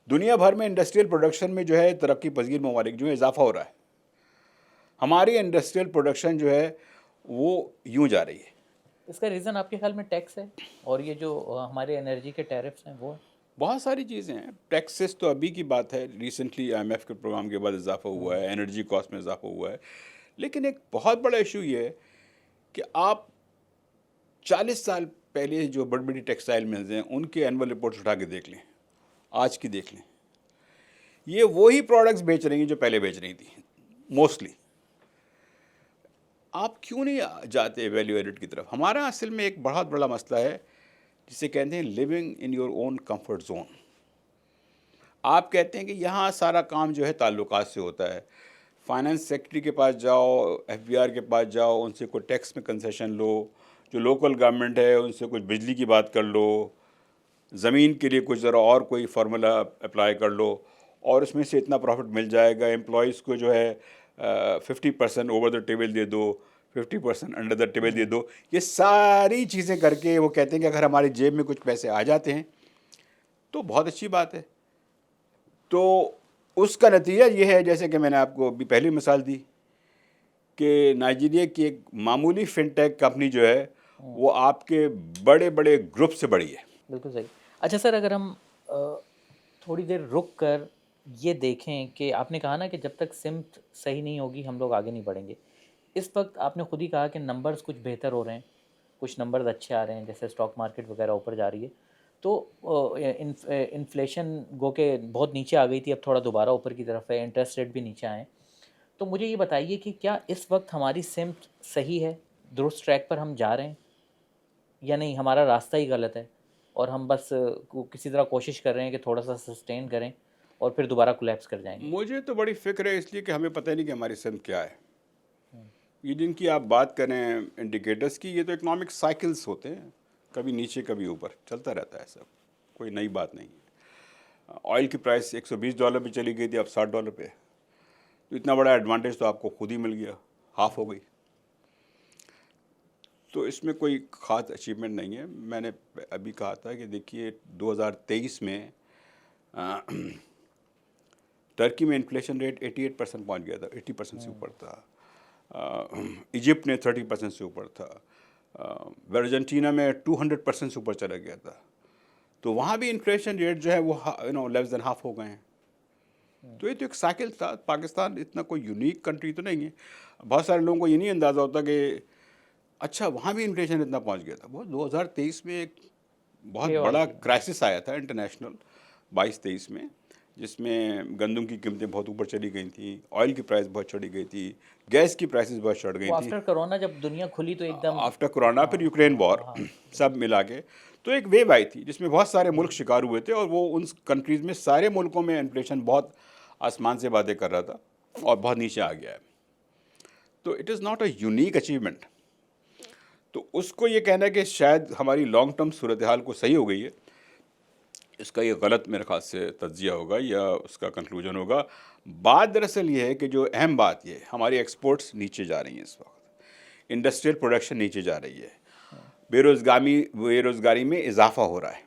دنیا بھر میں انڈسٹریل پروڈکشن میں جو ہے ترقی پذیر ممالک جو ہے اضافہ ہو رہا ہے، ہماری انڈسٹریل پروڈکشن جو ہے وہ یوں جا رہی ہے. اس کا ریزن آپ کے خیال میں ٹیکس ہے اور یہ جو ہمارے انرجی کے ٹیرفس ہیں وہ ہیں؟ بہت ساری چیزیں ہیں. ٹیکسز تو ابھی کی بات ہے، ریسنٹلی آئی ایم ایف کے پروگرام کے بعد اضافہ ہوا ہے، انرجی کاسٹ میں اضافہ ہوا ہے. لیکن ایک بہت بڑا ایشو یہ ہے کہ آپ 40 سال پہلے جو بڑی بڑی ٹیکسٹائل ملز ہیں ان کے اینول رپورٹس اٹھا کے دیکھ لیں، آج کی دیکھ لیں، یہ وہی پروڈکٹس بیچ رہی ہیں جو پہلے بیچ رہی تھیں موسٹلی. آپ کیوں نہیں جاتے ویلیو ایڈڈ کی طرف؟ ہمارا اصل میں ایک بہت بڑا مسئلہ ہے جسے کہتے ہیں living in your own comfort zone. آپ کہتے ہیں کہ یہاں سارا کام جو ہے تعلقات سے ہوتا ہے. فائنانس سیکٹری کے پاس جاؤ، ایف بی آر کے پاس جاؤ، ان سے کوئی ٹیکس میں کنسیشن لو، جو لوکل گورنمنٹ ہے ان سے کچھ بجلی کی بات کر لو، زمین کے لیے کچھ ذرا اور کوئی فارمولا اپلائی کر لو اور اس میں سے اتنا پروفٹ مل جائے گا. امپلائیز کو جو ہے 50% اوور دا ٹیبل دے دو، 50% انڈر دا ٹیبل دے دو. یہ ساری چیزیں کر کے وہ کہتے ہیں کہ اگر ہماری جیب میں کچھ پیسے آ جاتے ہیں تو بہت اچھی بات ہے. تو اس کا نتیجہ یہ ہے، جیسے کہ میں نے آپ کو ابھی پہلی مثال دی، کہ نائجیریا کی ایک معمولی فن ٹیک کمپنی جو ہے وہ آپ کے بڑے بڑے گروپ سے بڑی ہے. بالکل صحیح. اچھا سر، اگر ہم تھوڑی دیر رک کر یہ دیکھیں کہ آپ نے کہا نا کہ جب تک سمت صحیح نہیں ہوگی ہم لوگ آگے نہیں بڑھیں گے. اس وقت آپ نے خود ہی کہا کہ نمبرز کچھ بہتر ہو رہے ہیں، کچھ نمبرز اچھے آ رہے ہیں، جیسے اسٹاک مارکیٹ وغیرہ اوپر جا رہی ہے. تو انفلیشن گو کہ بہت نیچے آ گئی تھی، اب تھوڑا دوبارہ اوپر کی طرف ہے، انٹرسٹ ریٹ بھی نیچے آئے ہیں. تو مجھے یہ بتائیے کہ کیا اس وقت ہماری سمت صحیح ہے، درست ٹریک پر ہم جا رہے ہیں، یا نہیں ہمارا راستہ ہی غلط ہے اور ہم بس کسی طرح کوشش کر رہے ہیں کہ تھوڑا سا سسٹین کریں اور پھر دوبارہ کولیپس کر جائیں گے؟ مجھے تو بڑی فکر ہے اس لیے کہ ہمیں پتہ نہیں کہ ہماری سمت کیا ہے. یہ جن کی آپ بات کریں انڈیکیٹرز کی، یہ تو اکنامک سائیکلز ہوتے ہیں، کبھی نیچے کبھی اوپر چلتا رہتا ہے، سب کوئی نئی بات نہیں ہے. آئل کی پرائس $120 پہ چلی گئی تھی، اب $60 پہ. تو اتنا بڑا ایڈوانٹیج تو آپ کو خود ہی مل گیا، ہاف ہو گئی. تو اس میں کوئی خاص اچیومنٹ نہیں ہے. میں نے ابھی کہا تھا کہ دیکھیے 2023 میں ٹرکی میں انفلیشن ریٹ 88% پہنچ گیا تھا، 80% سے اوپر تھا. ایجپٹ نے 30% سے اوپر تھا. ارجنٹینا میں 200% سے اوپر چلا گیا تھا. تو وہاں بھی انفلیشن ریٹ جو ہے وہ لیس دین ہاف ہو گئے ہیں. تو یہ تو ایک سائیکل تھا. پاکستان اتنا کوئی یونیک کنٹری تو نہیں ہے. بہت سارے لوگوں کو یہ نہیں اندازہ ہوتا کہ اچھا وہاں بھی انفلیشن اتنا پہنچ گیا تھا. 2023 میں ایک بہت بڑا کرائسس آیا تھا انٹرنیشنل 22-23 میں، جس میں گندم کی قیمتیں بہت اوپر چلی گئی تھیں، آئل کی پرائس بہت چڑھی گئی تھی، گیس کی پرائسز بہت چڑھ گئی تھیں. آفٹر کرونا جب دنیا کھلی تو ایک دم آفٹر کرونا پھر یوکرین وار سب ملا کے تو ایک ویو آئی تھی جس میں بہت سارے ملک شکار ہوئے تھے، اور وہ ان کنٹریز میں سارے ملکوں میں انفلیشن بہت آسمان سے باتیں کر رہا تھا اور بہت نیچے آ گیا ہے. تو it is not a unique achievement. تو اس کو یہ کہنا ہے کہ شاید ہماری لانگ ٹرم صورتحال کو صحیح ہو گئی ہے، اس کا یہ غلط میرے خیال سے تجزیہ ہوگا یا اس کا کنکلوژن ہوگا. بات دراصل یہ ہے کہ جو اہم بات یہ ہے، ہماری ایکسپورٹس نیچے جا رہی ہیں اس وقت، انڈسٹریل پروڈکشن نیچے جا رہی ہے، بے روزگاری میں اضافہ ہو رہا ہے.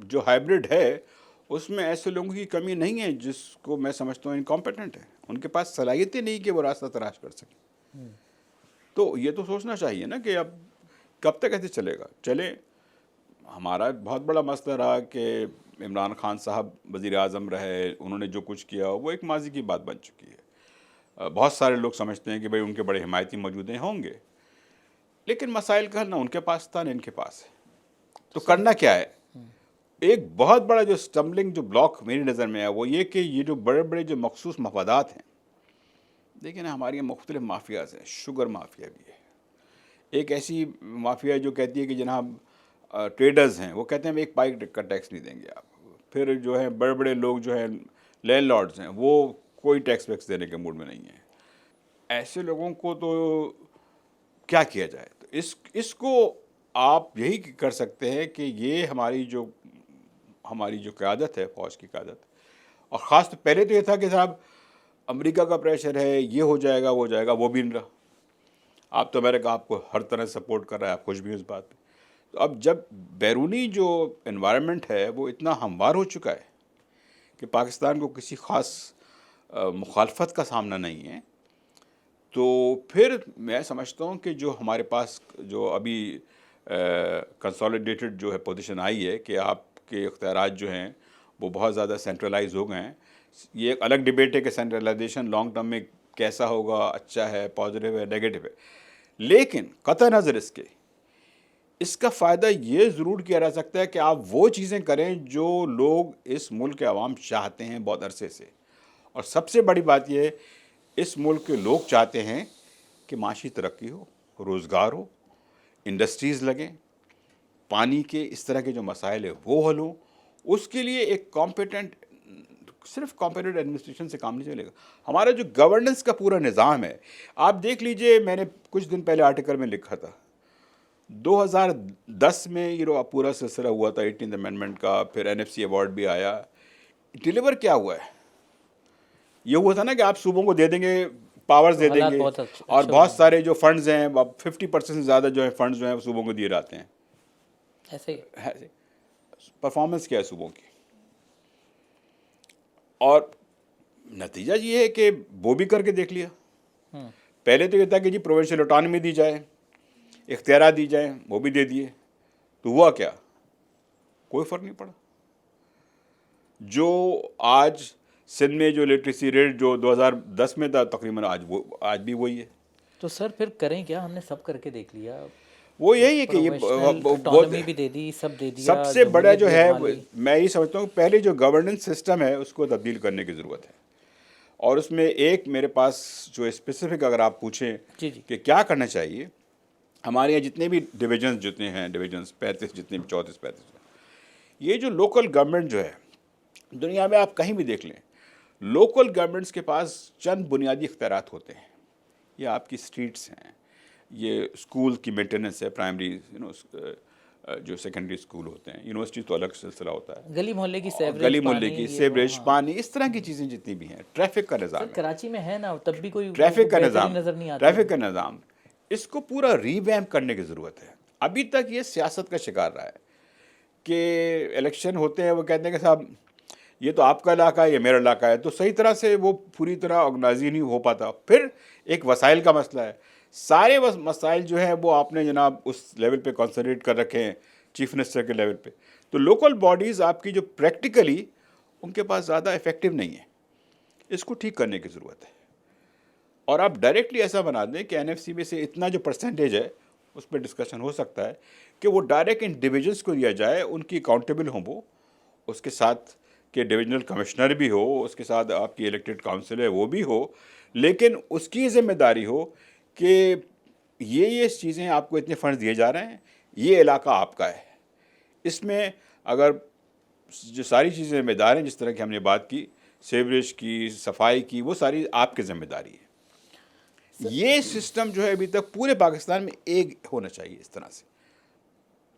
جو ہائبرڈ ہے اس میں ایسے لوگوں کی کمی نہیں ہے جس کو میں سمجھتا ہوں انکمپیٹنٹ ہے، ان کے پاس صلاحیتیں نہیں کہ وہ راستہ تلاش کر سکیں. تو یہ تو سوچنا چاہیے نا کہ اب کب تک ایسے چلے گا. چلے، ہمارا بہت بڑا مسئلہ رہا کہ عمران خان صاحب وزیر اعظم رہے، انہوں نے جو کچھ کیا وہ ایک ماضی کی بات بن چکی ہے. بہت سارے لوگ سمجھتے ہیں کہ بھئی ان کے بڑے حمایتی موجود ہوں گے، لیکن مسائل کا حل نہ ان کے پاس تھا نہ ان کے پاس ہے. تو کرنا کیا ہے؟ ایک بہت بڑا جو اسٹمبلنگ جو بلاک میری نظر میں ہے وہ یہ کہ یہ جو بڑے بڑے جو مخصوص مفادات ہیں، دیکھیں نا ہماری مختلف مافیاز ہیں. شوگر مافیا بھی ہے، ایک ایسی مافیا جو کہتی ہے کہ جناب ٹریڈرز ہیں وہ کہتے ہیں ہم ایک پائی کا ٹیکس نہیں دیں گے آپ. پھر جو ہے بڑے بڑے لوگ جو ہیں لینڈ لارڈز ہیں وہ کوئی ٹیکس ویکس دینے کے موڈ میں نہیں ہیں. ایسے لوگوں کو تو کیا کیا جائے؟ تو اس کو آپ یہی کر سکتے ہیں کہ یہ ہماری جو قیادت ہے، فوج کی قیادت، اور خاص تو پہلے تو یہ تھا کہ صاحب امریکہ کا پریشر ہے، یہ ہو جائے گا وہ ہو جائے گا، وہ بھی نہیں رہا. آپ تو امریکہ آپ کو ہر طرح سپورٹ کر رہا ہے، آپ خوش بھی اس بات پہ. تو اب جب بیرونی جو انوائرمنٹ ہے وہ اتنا ہموار ہو چکا ہے کہ پاکستان کو کسی خاص مخالفت کا سامنا نہیں ہے، تو پھر میں سمجھتا ہوں کہ جو ہمارے پاس جو ابھی کنسالیڈیٹڈ جو ہے پوزیشن آئی ہے کہ آپ کے اختیارات جو ہیں وہ بہت زیادہ سینٹرلائز ہو گئے ہیں. یہ ایک الگ ڈبیٹ ہے کہ سینٹرلائزیشن لانگ ٹرم میں کیسا ہوگا، اچھا ہے، پازیٹیو ہے، نیگیٹو ہے، لیکن قطع نظر اس کا فائدہ یہ ضرور کیا جا سکتا ہے کہ آپ وہ چیزیں کریں جو لوگ اس ملک کے عوام چاہتے ہیں بہت عرصے سے. اور سب سے بڑی بات یہ ہے اس ملک کے لوگ چاہتے ہیں کہ معاشی ترقی ہو، روزگار ہو، انڈسٹریز لگیں، پانی کے اس طرح کے جو مسائل ہیں وہ حل ہوں. اس کے لیے ایک صرف کمپیٹنٹ ایڈمنسٹریشن سے کام نہیں چلے گا. ہمارا جو گورننس کا پورا نظام ہے، آپ دیکھ لیجئے، میں نے کچھ دن پہلے آرٹیکل میں لکھا تھا 2010 میں یہ پورا سلسلہ ہوا تھا 18th امینڈمنٹ کا، پھر NFC ایوارڈ بھی آیا. ڈیلیور کیا ہوا ہے؟ یہ ہوا تھا نا کہ آپ صوبوں کو دے دیں گے، پاورز دے دیں گے، اور بہت سارے جو فنڈز ہیں 50% سے زیادہ جو ہے فنڈز جو ہیں صوبوں کو دیے جاتے ہیں. ایسے پرفارمنس کیا ہے صوبوں کی؟ اور نتیجہ یہ ہے کہ وہ بھی کر کے دیکھ لیا. پہلے تو یہ تھا کہ جی پروونشل اٹانومی دی جائے، اختیارات دی جائیں، وہ بھی دے دیے. تو ہوا کیا؟ کوئی فرق نہیں پڑا. جو آج سندھ میں جو لٹریسی ریٹ جو 2010 میں تھا تقریباً آج بھی وہی ہے. تو سر پھر کریں کیا؟ ہم نے سب کر کے دیکھ لیا. وہ یہی ہے کہ یہ اٹانومی بھی دے دی، سب دے دیا. سب سے بڑا جو ہے میں یہ سمجھتا ہوں پہلے جو گورننس سسٹم ہے اس کو تبدیل کرنے کی ضرورت ہے. اور اس میں ایک میرے پاس جو اسپیسیفک اگر آپ پوچھیں کہ کیا کرنا چاہیے، ہمارے یہاں جتنے بھی ڈویژنز جتنے ہیں، ڈویژنز 35 جتنے بھی 34-35، یہ جو لوکل گورنمنٹ جو ہے دنیا میں آپ کہیں بھی دیکھ لیں، لوکل گورنمنٹس کے پاس چند بنیادی اختیارات ہوتے ہیں. یہ آپ کی اسٹریٹس ہیں، یہ اسکول کی مینٹیننس ہے، پرائمری جو سیکنڈری اسکول ہوتے ہیں، یونیورسٹی تو الگ سلسلہ ہوتا ہے، گلی محلے کی سیوریج، پانی، اس طرح کی چیزیں جتنی بھی ہیں. ٹریفک کا نظام کراچی میں ہے نا، تب بھی کوئی ٹریفک کا نظام نظر نہیں آتا. ٹریفک کا نظام اس کو پورا ریویمپ کرنے کی ضرورت ہے. ابھی تک یہ سیاست کا شکار رہا ہے کہ الیکشن ہوتے ہیں وہ کہتے ہیں کہ صاحب یہ تو آپ کا علاقہ ہے، یہ میرا علاقہ ہے، تو صحیح طرح سے وہ پوری طرح آرگنائز نہیں ہو پاتا. پھر ایک وسائل کا مسئلہ ہے. سارے مسائل جو ہیں وہ آپ نے جناب اس لیول پہ کنسنٹریٹ کر رکھے ہیں، چیف منسٹر کے لیول پہ. تو لوکل باڈیز آپ کی جو پریکٹیکلی ان کے پاس زیادہ افیکٹو نہیں ہے. اس کو ٹھیک کرنے کی ضرورت ہے. اور آپ ڈائریکٹلی ایسا بنا دیں کہ NFC میں سے اتنا جو پرسنٹیج ہے اس پہ ڈسکشن ہو سکتا ہے کہ وہ ڈائریکٹ ان ڈویژنس کو دیا جائے، ان کی اکاؤنٹیبل ہوں وہ، اس کے ساتھ کہ ڈویژنل کمشنر بھی ہو، اس کے ساتھ آپ کی الیکٹڈ کاؤنسل ہے وہ بھی ہو، لیکن اس کی ذمہ داری ہو کہ یہ چیزیں آپ کو اتنے فنڈز دیے جا رہے ہیں، یہ علاقہ آپ کا ہے. اس میں اگر جو ساری چیزیں ذمہ دار ہیں جس طرح کی ہم نے بات کی، سیوریج کی، صفائی کی، وہ ساری آپ کی ذمہ داری ہے. یہ سسٹم جو ہے ابھی تک پورے پاکستان میں ایک ہونا چاہیے اس طرح سے،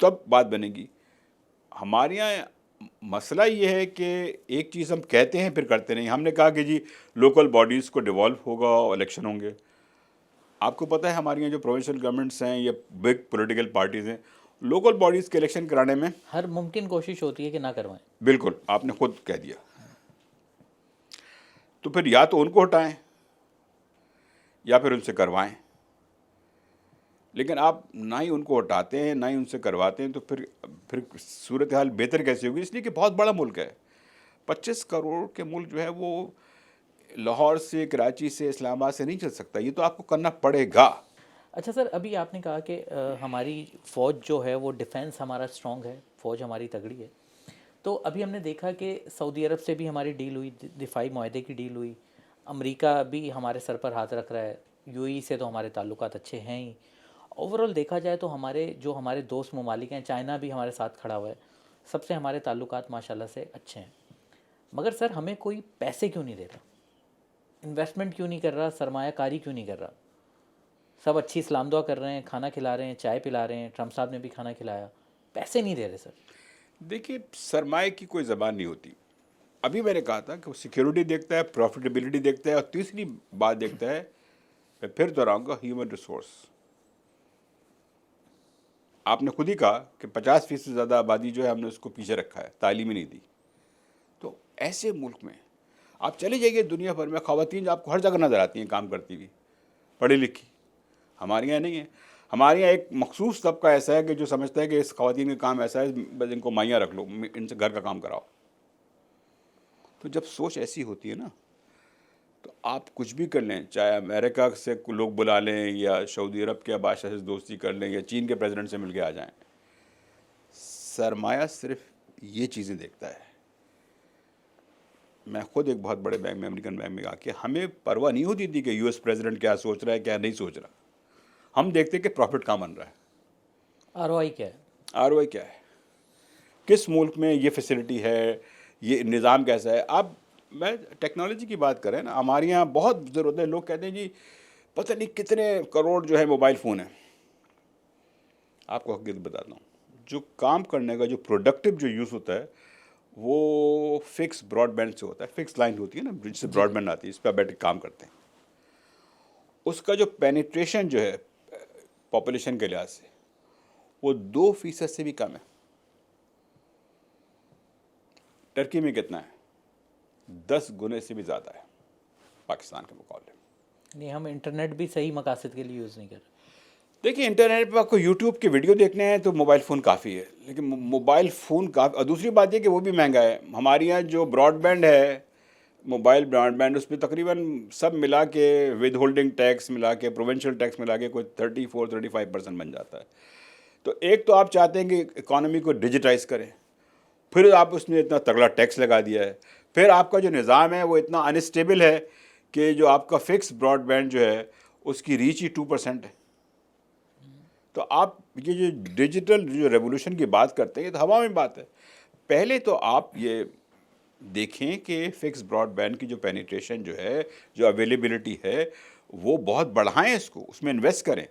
تب بات بنے گی. ہمارے یہاں مسئلہ یہ ہے کہ ایک چیز ہم کہتے ہیں پھر کرتے نہیں. ہم نے کہا کہ جی لوکل باڈیز کو ڈیوالو ہوگا، الیکشن ہوں گے. آپ کو پتہ ہے ہمارے یہاں جو پروونشل گورنمنٹس ہیں یا بگ پولیٹیکل پارٹیز ہیں، لوکل باڈیز کے الیکشن کرانے میں ہر ممکن کوشش ہوتی ہے کہ نہ کروائیں. بالکل آپ نے خود کہہ دیا. تو پھر یا تو ان کو ہٹائیں یا پھر ان سے کروائیں. لیکن آپ نہ ہی ان کو ہٹاتے ہیں نہ ہی ان سے کرواتے ہیں تو پھر صورتحال بہتر کیسے ہوگی؟ اس لیے کہ بہت بڑا ملک ہے. 25 کروڑ کے ملک جو ہے وہ لاہور سے، کراچی سے، اسلام آباد سے نہیں چل سکتا. یہ تو آپ کو کرنا پڑے گا. اچھا سر، ابھی آپ نے کہا کہ ہماری فوج جو ہے وہ ڈیفینس ہمارا اسٹرانگ ہے، فوج ہماری تگڑی ہے. تو ابھی ہم نے دیکھا کہ سعودی عرب سے بھی ہماری ڈیل ہوئی، دفاعی معاہدے کی ڈیل ہوئی. امریکہ بھی ہمارے سر پر ہاتھ رکھ رہا ہے. یو ای سے تو ہمارے تعلقات اچھے ہیں ہی. اوورال دیکھا جائے تو ہمارے دوست ممالک ہیں، چائنا بھی ہمارے ساتھ کھڑا ہوا ہے. سب سے ہمارے تعلقات ماشاءاللہ سے اچھے ہیں. مگر سر ہمیں کوئی پیسے کیوں نہیں دے رہا؟ انویسٹمنٹ کیوں نہیں کر رہا؟ سرمایہ کاری کیوں نہیں کر رہا؟ سب اچھی اسلام دعا کر رہے ہیں، کھانا کھلا رہے ہیں، چائے پلا رہے ہیں، ٹرمپ صاحب نے بھی کھانا کھلایا، پیسے نہیں دے رہے سر. دیکھیے سرمایہ کی کوئی زبان نہیں ہوتی. ابھی میں نے کہا تھا کہ وہ سیکیورٹی دیکھتا ہے، پروفیٹیبلٹی دیکھتا ہے، اور تیسری بات دیکھتا ہے، میں پھر دہراؤں گا، ہیومن ریسورس. آپ نے خود ہی کہا کہ 50% سے زیادہ آبادی جو ہے ہم نے اس کو پیچھے رکھا ہے، تعلیم ہی نہیں دی. تو ایسے ملک میں آپ چلے جائیے دنیا بھر میں، خواتین آپ کو ہر جگہ نظر آتی ہیں کام کرتی ہوئی، پڑھی لکھی. ہمارے یہاں نہیں ہے. ہمارے یہاں ایک مخصوص طبقہ ایسا ہے کہ جو سمجھتا ہے کہ اس خواتین کا کام ایسا ہے بس ان کو مائیاں رکھ لو، ان سے گھر کا کام کراؤ. تو جب سوچ ایسی ہوتی ہے نا تو آپ کچھ بھی کر لیں، چاہے امریکہ سے لوگ بلا لیں یا سعودی عرب کے بادشاہ سے دوستی کر لیں یا چین کے پریزیڈنٹ سے مل کے آ جائیں، سرمایہ صرف یہ چیزیں دیکھتا ہے. میں خود ایک بہت بڑے بینک میں، امریکن بینک میں، کہا کہ ہمیں پرواہ نہیں ہوتی تھی کہ یو ایس پریزیڈنٹ کیا سوچ رہا ہے کیا نہیں سوچ رہا. ہم دیکھتے کہ پروفٹ کہاں بن رہا ہے، آر او آئی کیا ہے، آر او آئی کیا ہے، کس ملک میں یہ فیسلٹی ہے، یہ نظام کیسا ہے. اب میں ٹیکنالوجی کی بات کریں نا، ہمارے یہاں بہت ضرورت ہے. لوگ کہتے ہیں جی پتہ نہیں کتنے کروڑ جو ہے موبائل فون ہیں. آپ کو حقیقت بتاتا ہوں، جو کام کرنے کا جو پروڈکٹیو جو یوز ہوتا ہے وہ فکس براڈ بینڈ سے ہوتا ہے. فکس لائن ہوتی ہے نا جس سے جی براڈ بینڈ آتی ہے، اس پہ بیٹھ کے کام کرتے ہیں. اس کا جو پینیٹریشن جو ہے پاپولیشن کے لحاظ سے وہ 2% سے بھی کم ہے. ٹرکی میں کتنا ہے؟ 10 گنے سے بھی زیادہ ہے پاکستان کے مقابلے. نہیں، ہم انٹرنیٹ بھی صحیح مقاصد کے لیے یوز نہیں کر رہے. دیکھیے انٹرنیٹ پہ آپ کو یوٹیوب کے ویڈیو دیکھنے ہیں تو موبائل فون کافی ہے، لیکن موبائل فون کافی. اور دوسری بات یہ کہ وہ بھی مہنگا ہے. ہمارے یہاں جو براڈ بینڈ ہے، موبائل براڈ بینڈ، اس پہ تقریباً سب ملا کے ود ہولڈنگ ٹیکس ملا کے، پروونشل ٹیکس ملا کے کوئی 34-35% بن جاتا ہے. تو ایک تو آپ چاہتے ہیں کہ اکانومی کو ڈیجیٹائز کریں، پھر آپ اس میں اتنا تگڑا ٹیکس لگا دیا ہے. پھر آپ کا جو نظام ہے وہ اتنا انسٹیبل ہے کہ جو آپ کا فکس براڈ بینڈ جو ہے اس کی ریچ ہی 2% ہے. تو آپ یہ جو ڈیجیٹل جو ریولوشن کی بات کرتے ہیں یہ تو ہوا میں بات ہے. پہلے تو آپ یہ دیکھیں کہ فکس براڈ بینڈ کی جو پینیٹریشن جو ہے، جو اویلیبلٹی ہے، وہ بہت بڑھائیں، اس میں انویسٹ کریں.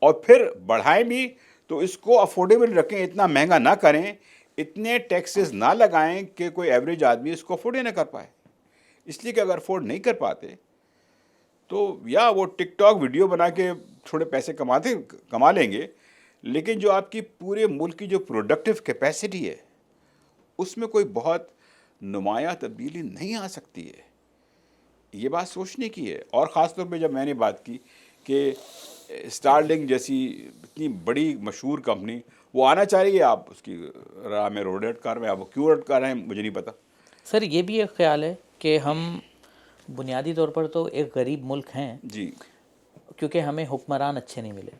اور پھر بڑھائیں بھی تو اس کو افورڈیبل رکھیں، اتنا مہنگا نہ کریں، اتنے ٹیکسز نہ لگائیں کہ کوئی ایوریج آدمی اس کو افورڈ ہی نہ کر پائے. اس لیے کہ اگر افورڈ نہیں کر پاتے تو یا وہ ٹک ٹاک ویڈیو بنا کے تھوڑے پیسے کما لیں گے، لیکن جو آپ کی پورے ملک کی جو پروڈکٹیو کیپیسٹی ہے اس میں کوئی بہت نمایاں تبدیلی نہیں آ سکتی ہے. یہ بات سوچنے کی ہے. اور خاص طور پہ جب میں نے بات کی کہ اسٹار لنک جیسی اتنی بڑی مشہور کمپنی وہ آنا چاہ رہی ہے، آپ اس کی راہ میں روڈ کار میں، آپ وہ کیوں روڈ کار ہیں مجھے نہیں پتا. سر یہ بھی ایک خیال ہے کہ ہم بنیادی طور پر تو ایک غریب ملک ہیں، جی کیونکہ ہمیں حکمران اچھے نہیں ملے.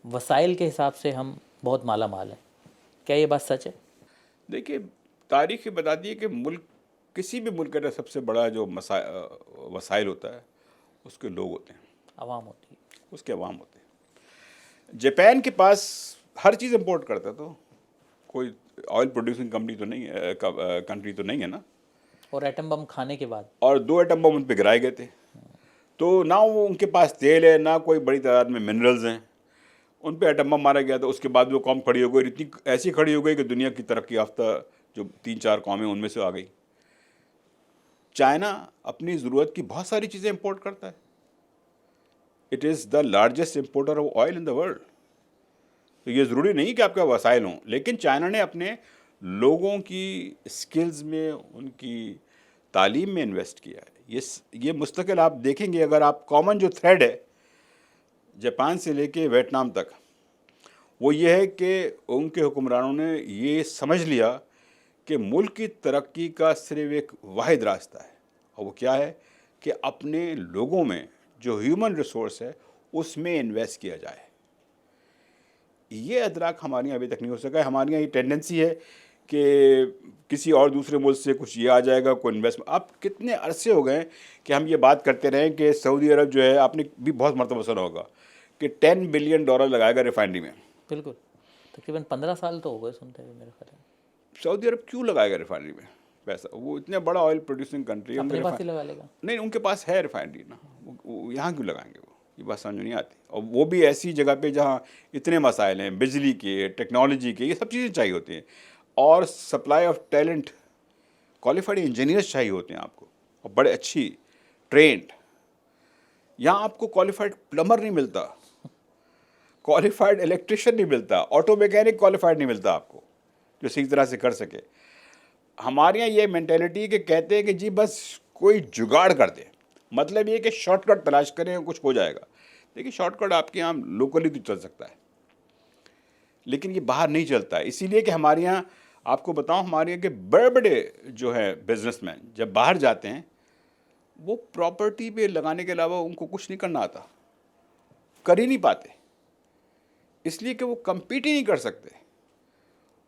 وسائل کے حساب سے ہم بہت مالا مال ہیں. کیا یہ بات سچ ہے؟ دیکھیے تاریخ یہ بتاتی ہے کہ ملک، کسی بھی ملک کا سب سے بڑا جو وسائل ہوتا ہے اس کے لوگ ہوتے ہیں، عوام ہوتی ہے. اس کے عوام ہوتے ہیں. جاپان کے پاس ہر چیز امپورٹ کرتا، تو کوئی آئل پروڈیوسنگ کمپنی تو نہیں ہے، کنٹری تو نہیں ہے نا. اور ایٹم بم کھانے کے بعد اور 2 ایٹم بم ان پہ گرائے گئے تھے. تو نہ وہ ان کے پاس تیل ہے، نہ کوئی بڑی تعداد میں منرلز ہیں. ان پہ ایٹم بم مارا گیا تھا. اس کے بعد وہ قوم کھڑی ہو گئی، اتنی ایسی کھڑی ہو گئی کہ دنیا کی ترقی یافتہ جو 3-4 قومیں ان میں سے آ گئی. چائنا اپنی ضرورت کی بہت ساری چیزیں امپورٹ کرتا ہے. It is the largest importer of oil in the world. تو یہ ضروری نہیں کہ آپ کے وسائل ہوں، لیکن چائنا نے اپنے لوگوں کی اسکلز میں، ان کی تعلیم میں انویسٹ کیا ہے. یہ مستقل آپ دیکھیں گے، اگر آپ کامن جو تھریڈ ہے جاپان سے لے کے ویتنام تک، وہ یہ ہے کہ ان کے حکمرانوں نے یہ سمجھ لیا کہ ملک کی ترقی کا صرف ایک واحد راستہ ہے، اور وہ کیا ہے کہ اپنے لوگوں میں جو ہیومن ریسورس ہے اس میں انویسٹ کیا جائے. یہ ادراک ہمارے یہاں ابھی تک نہیں ہو سکا ہے. ہمارے یہاں یہ ٹینڈنسی ہے کہ کسی اور دوسرے ملک سے کچھ یہ آ جائے گا، کوئی انویسٹمنٹ. اب کتنے عرصے ہو گئے کہ ہم یہ بات کرتے رہیں کہ سعودی عرب جو ہے، آپ نے بھی بہت مرتبہ سنا ہوگا کہ $10 بلین لگائے گا ریفائنری میں. بالکل، تقریباً 15 سال تو ہو گئے سنتے ہوئے میرے خیال میں. سعودی عرب کیوں لگائے گا ریفائنری میں پیسہ؟ وہ اتنے بڑا آئل پروڈیوسنگ کنٹری ہے. اپنے پاس ہی لگا لے گا. نہیں، ان کے پاس ہے ریفائنری نا، وہ یہاں کیوں لگائیں گے؟ وہ یہ بات سمجھ نہیں آتی. اور وہ بھی ایسی جگہ پہ جہاں اتنے مسائل ہیں، بجلی کے، ٹیکنالوجی کے، یہ سب چیزیں چاہیے ہوتی ہیں، اور supply of talent, qualified engineers چاہیے ہوتے ہیں آپ کو، اور بڑے اچھی ٹرینڈ. یہاں آپ کو کوالیفائڈ پلمبر نہیں ملتا، کوالیفائڈ الیکٹریشین نہیں ملتا، آٹو میکینک کوالیفائڈ نہیں ملتا آپ کو جو صحیح طرح سے کر سکے. ہمارے یہاں یہ مینٹیلٹی کہ کہتے ہیں کہ جی بس کوئی جگاڑ کر دے، مطلب یہ کہ شارٹ کٹ تلاش کریں کچھ ہو جائے گا. دیکھیے شارٹ کٹ آپ کے یہاں لوکلی تو چل سکتا ہے، لیکن یہ باہر نہیں چلتا ہے. اسی لیے کہ ہمارے یہاں، آپ کو بتاؤں، ہمارے یہاں کے بڑے بڑے جو ہیں بزنس مین جب باہر جاتے ہیں، وہ پراپرٹی پہ لگانے کے علاوہ ان کو کچھ نہیں کرنا آتا، کر ہی نہیں پاتے، اس لیے کہ وہ کمپیٹ ہی نہیں کر سکتے.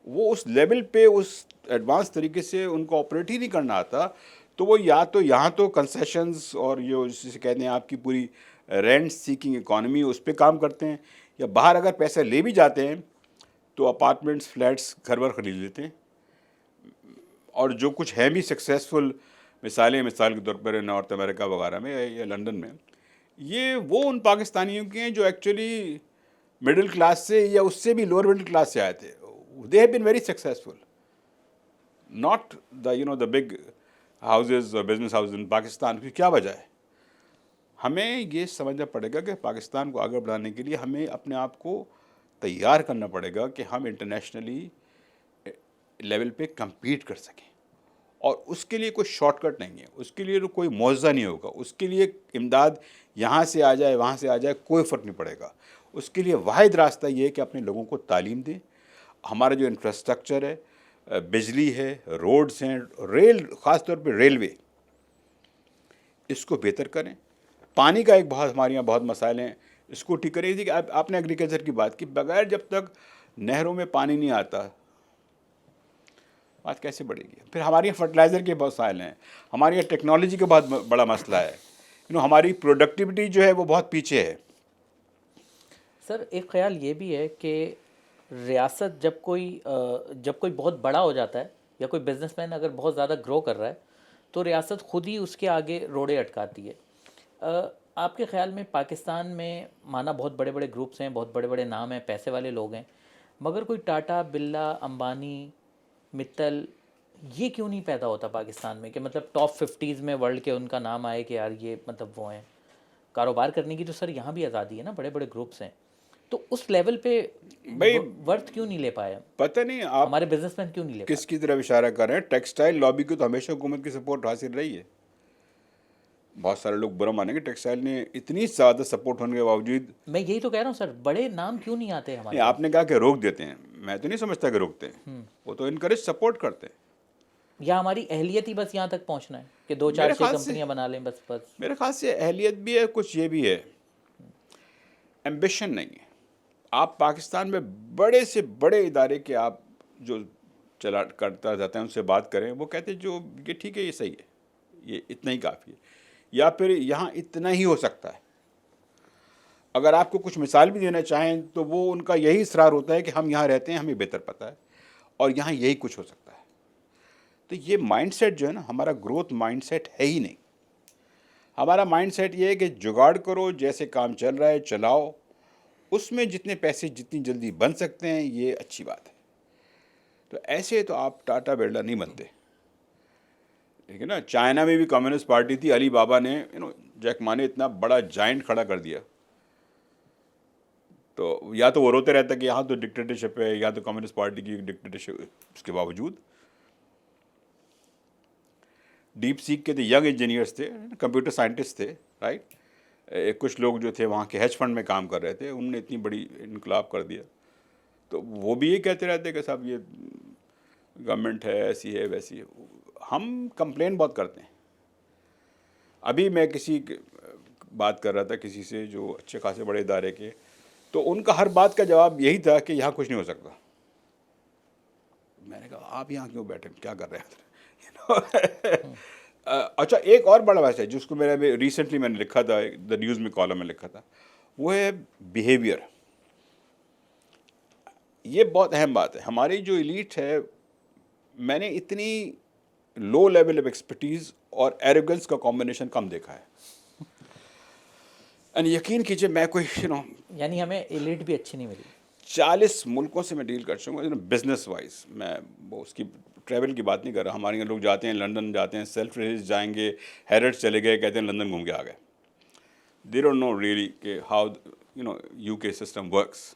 وہ اس لیول پہ، اس ایڈوانس طریقے سے ان کو آپریٹ ہی نہیں کرنا آتا. تو وہ یا تو یہاں تو کنسیشنز اور جو جسے کہتے ہیں آپ کی پوری رینٹ سیکنگ اکانومی، اس پہ کام کرتے ہیں، یا باہر اگر پیسے لے بھی جاتے ہیں تو اپارٹمنٹس، فلیٹس گھر بھر خرید لیتے ہیں. اور جو کچھ ہیں بھی سکسیزفل مثالیں، مثال کے طور پر نارتھ امریکہ وغیرہ میں یا لندن میں، یہ وہ ان پاکستانیوں کے ہیں جو ایکچولی مڈل کلاس سے یا اس سے بھی لوور مڈل کلاس سے آئے تھے. They have been very successful. Not the big houses or business houses in Pakistan. کیا وجہ ہے؟ ہمیں یہ سمجھنا پڑے گا کہ پاکستان کو آگے بڑھانے کے لیے ہمیں اپنے آپ کو تیار کرنا پڑے گا کہ ہم انٹرنیشنلی لیول پہ کمپیٹ کر سکیں. اور اس کے لیے کوئی شارٹ کٹ نہیں ہے، اس کے لیے کوئی معاوضہ نہیں ہوگا، اس کے لیے امداد یہاں سے آ جائے وہاں سے آ جائے کوئی فرق نہیں پڑے گا. اس کے لیے واحد راستہ یہ ہے کہ اپنے لوگوں کو تعلیم دیں. ہمارا جو انفراسٹرکچر ہے، بجلی ہے، روڈز ہیں، ریل، خاص طور پہ ریلوے، اس کو بہتر کریں. پانی کا ایک بہت، ہمارے یہاں بہت مسائل ہیں، اس کو ٹھیک کریں. کہ آپ نے ایگریکلچر کی بات کی، بغیر جب تک نہروں میں پانی نہیں آتا بات کیسے بڑھے گی؟ پھر ہمارے یہاں فرٹیلائزر کے بہت مسائل ہیں، ہمارے یہاں ٹیکنالوجی کا بہت بڑا مسئلہ ہے. ہماری پروڈکٹیوٹی جو ہے وہ بہت پیچھے ہے. سر ایک خیال یہ بھی ہے کہ ریاست جب کوئی بہت بڑا ہو جاتا ہے، یا کوئی بزنس مین اگر بہت زیادہ گرو کر رہا ہے، تو ریاست خود ہی اس کے آگے روڑے اٹکاتی ہے. آپ کے خیال میں پاکستان میں مانا بہت بڑے بڑے گروپس ہیں، بہت بڑے بڑے نام ہیں، پیسے والے لوگ ہیں، مگر کوئی ٹاٹا، برلا، امبانی، متل، یہ کیوں نہیں پیدا ہوتا پاکستان میں کہ مطلب ٹاپ 50 میں ورلڈ کے ان کا نام آئے کہ یار یہ مطلب وہ ہیں. کاروبار کرنے کی تو سر یہاں بھی آزادی ہے نا، بڑے بڑے گروپس ہیں، تو اس لیول پہ بھائی ورتھ کیوں نہیں لے پائے؟ پتہ نہیں آپ ہمارے بزنس مین کیوں نہیں لے کس کی طرف اشارہ کر رہے ہیں. ٹیکسٹائل لابی کو تو ہمیشہ حکومت کی سپورٹ حاصل رہی ہے. بہت سارے لوگ برا مانیں گے، ٹیکسٹائل نے اتنی زیادہ سپورٹ ہونے کے باوجود. میں یہی تو کہہ رہا ہوں سر، بڑے نام کیوں نہیں آتے ہمارے نہیں، آپ نے کہا کہ روک دیتے ہیں، میں تو نہیں سمجھتا کہ روکتے ہیں، وہ تو انکریج سپورٹ کرتے ہیں. یا ہماری اہلیت ہی بس یہاں تک پہنچنا ہے کہ 2 4 6 کمپنیاں بنا لیں بس. میرے خیال سے اہلیت بھی ہے، کچھ یہ بھی ہے، ایمبیشن نہیں ہے. آپ پاکستان میں بڑے سے بڑے ادارے کے آپ جو کرتا جاتے ہیں ان سے بات کریں، وہ کہتے ہیں جو یہ ٹھیک ہے، یہ صحیح ہے، یہ اتنا ہی کافی ہے، یا پھر یہاں اتنا ہی ہو سکتا ہے. اگر آپ کو کچھ مثال بھی دینا چاہیں تو وہ ان کا یہی اصرار ہوتا ہے کہ ہم یہاں رہتے ہیں، ہمیں بہتر پتہ ہے، اور یہاں یہی کچھ ہو سکتا ہے. تو یہ مائنڈ سیٹ جو ہے نا، ہمارا گروتھ مائنڈ سیٹ ہے ہی نہیں. ہمارا مائنڈ سیٹ یہ ہے کہ جگاڑ کرو، جیسے کام چل رہا ہے چلاؤ، اس میں جتنے پیسے جتنی جلدی بن سکتے ہیں یہ اچھی بات ہے. تو ایسے تو آپ ٹاٹا برلا نہیں بنتے. ٹھیک ہے نا، چائنا میں بھی کمیونسٹ پارٹی تھی، علی بابا نے جیک ما نے اتنا بڑا جائنٹ کھڑا کر دیا. تو یا تو وہ روتے رہتا ہے کہ یہاں تو ڈکٹیٹرشپ ہے، یا تو کمیونسٹ پارٹی کی ڈکٹیٹرشپ، اس کے باوجود ڈیپ سیک کے تھے، ینگ انجینئرس تھے، کمپیوٹر سائنٹسٹ تھے، رائٹ. کچھ لوگ جو تھے وہاں کے ہیج فنڈ میں کام کر رہے تھے، انہوں نے اتنی بڑی انقلاب کر دیا. تو وہ بھی یہ کہتے رہتے کہ صاحب یہ گورنمنٹ ہے، ایسی ہے ویسی ہے. ہم کمپلین بہت کرتے ہیں. ابھی میں کسی بات کر رہا تھا کسی سے جو اچھے خاصے بڑے ادارے کے، تو ان کا ہر بات کا جواب یہی تھا کہ یہاں کچھ نہیں ہو سکتا. میں نے کہا آپ یہاں کیوں بیٹھے، کیا کر رہے ہیں؟ اچھا، ایک اور بڑا بات ہے جس کو ریسنٹلی میں نے لکھا تھا، دا نیوز میں کالم میں لکھا تھا، وہ ہے بیہیویئر. یہ بہت اہم بات ہے. ہماری جو ایلیٹ ہے، میں نے اتنی لو لیول آف ایکسپرٹیز اور ایروگنس کا کمبینیشن کم دیکھا ہے. اینڈ یقین کیجیے میں کوئی یعنی ہمیں ایلیٹ بھی اچھی نہیں ملی. 40 ملکوں سے میں ڈیل کر چکا ہوں بزنس وائز. میں اس کی ٹریول کی بات نہیں کر رہا. ہمارے یہاں لوگ جاتے ہیں، لندن جاتے ہیں، سیلف ریلیز جائیں گے، ہیرٹس چلے گئے، کہتے ہیں لندن گھوم کے آ گئے. دے ڈونٹ نو ریئلی کہ ہاؤ یو کے سسٹم ورکس.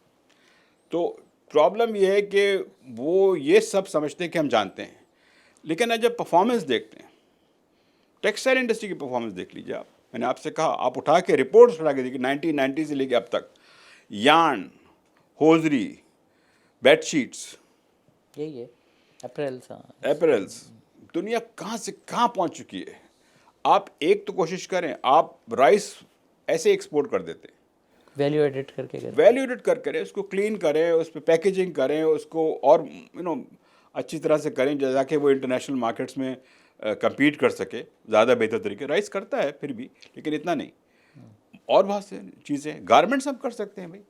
تو پرابلم یہ ہے کہ وہ یہ سب سمجھتے ہیں کہ ہم جانتے ہیں، لیکن جب پرفارمنس دیکھتے ہیں، ٹیکسٹائل انڈسٹری کی پرفارمنس دیکھ لیجیے آپ. میں نے آپ سے کہا آپ اٹھا کے رپورٹس اٹھا کے دیکھیے 1990 سے لے کے اب تک، یارن، ہوزری، بیڈ شیٹس، یہی ہے اپریلس. اپریلس، دنیا کہاں سے کہاں پہنچ چکی ہے. آپ ایک تو کوشش کریں، آپ رائس ایسے ایکسپورٹ کر دیتے، ویلیو ایڈٹ کر کے ویلیو ایڈٹ کریں، اس کو کلین کریں، اس پہ پیکیجنگ کریں، اس کو اور اچھی طرح سے کریں تاکہ وہ انٹرنیشنل مارکیٹس میں کمپیٹ کر سکے زیادہ بہتر طریقے. رائس کرتا ہے پھر بھی، لیکن اتنا نہیں. اور بہت سے چیزیں، گارمنٹس ہم کر سکتے ہیں بھائی.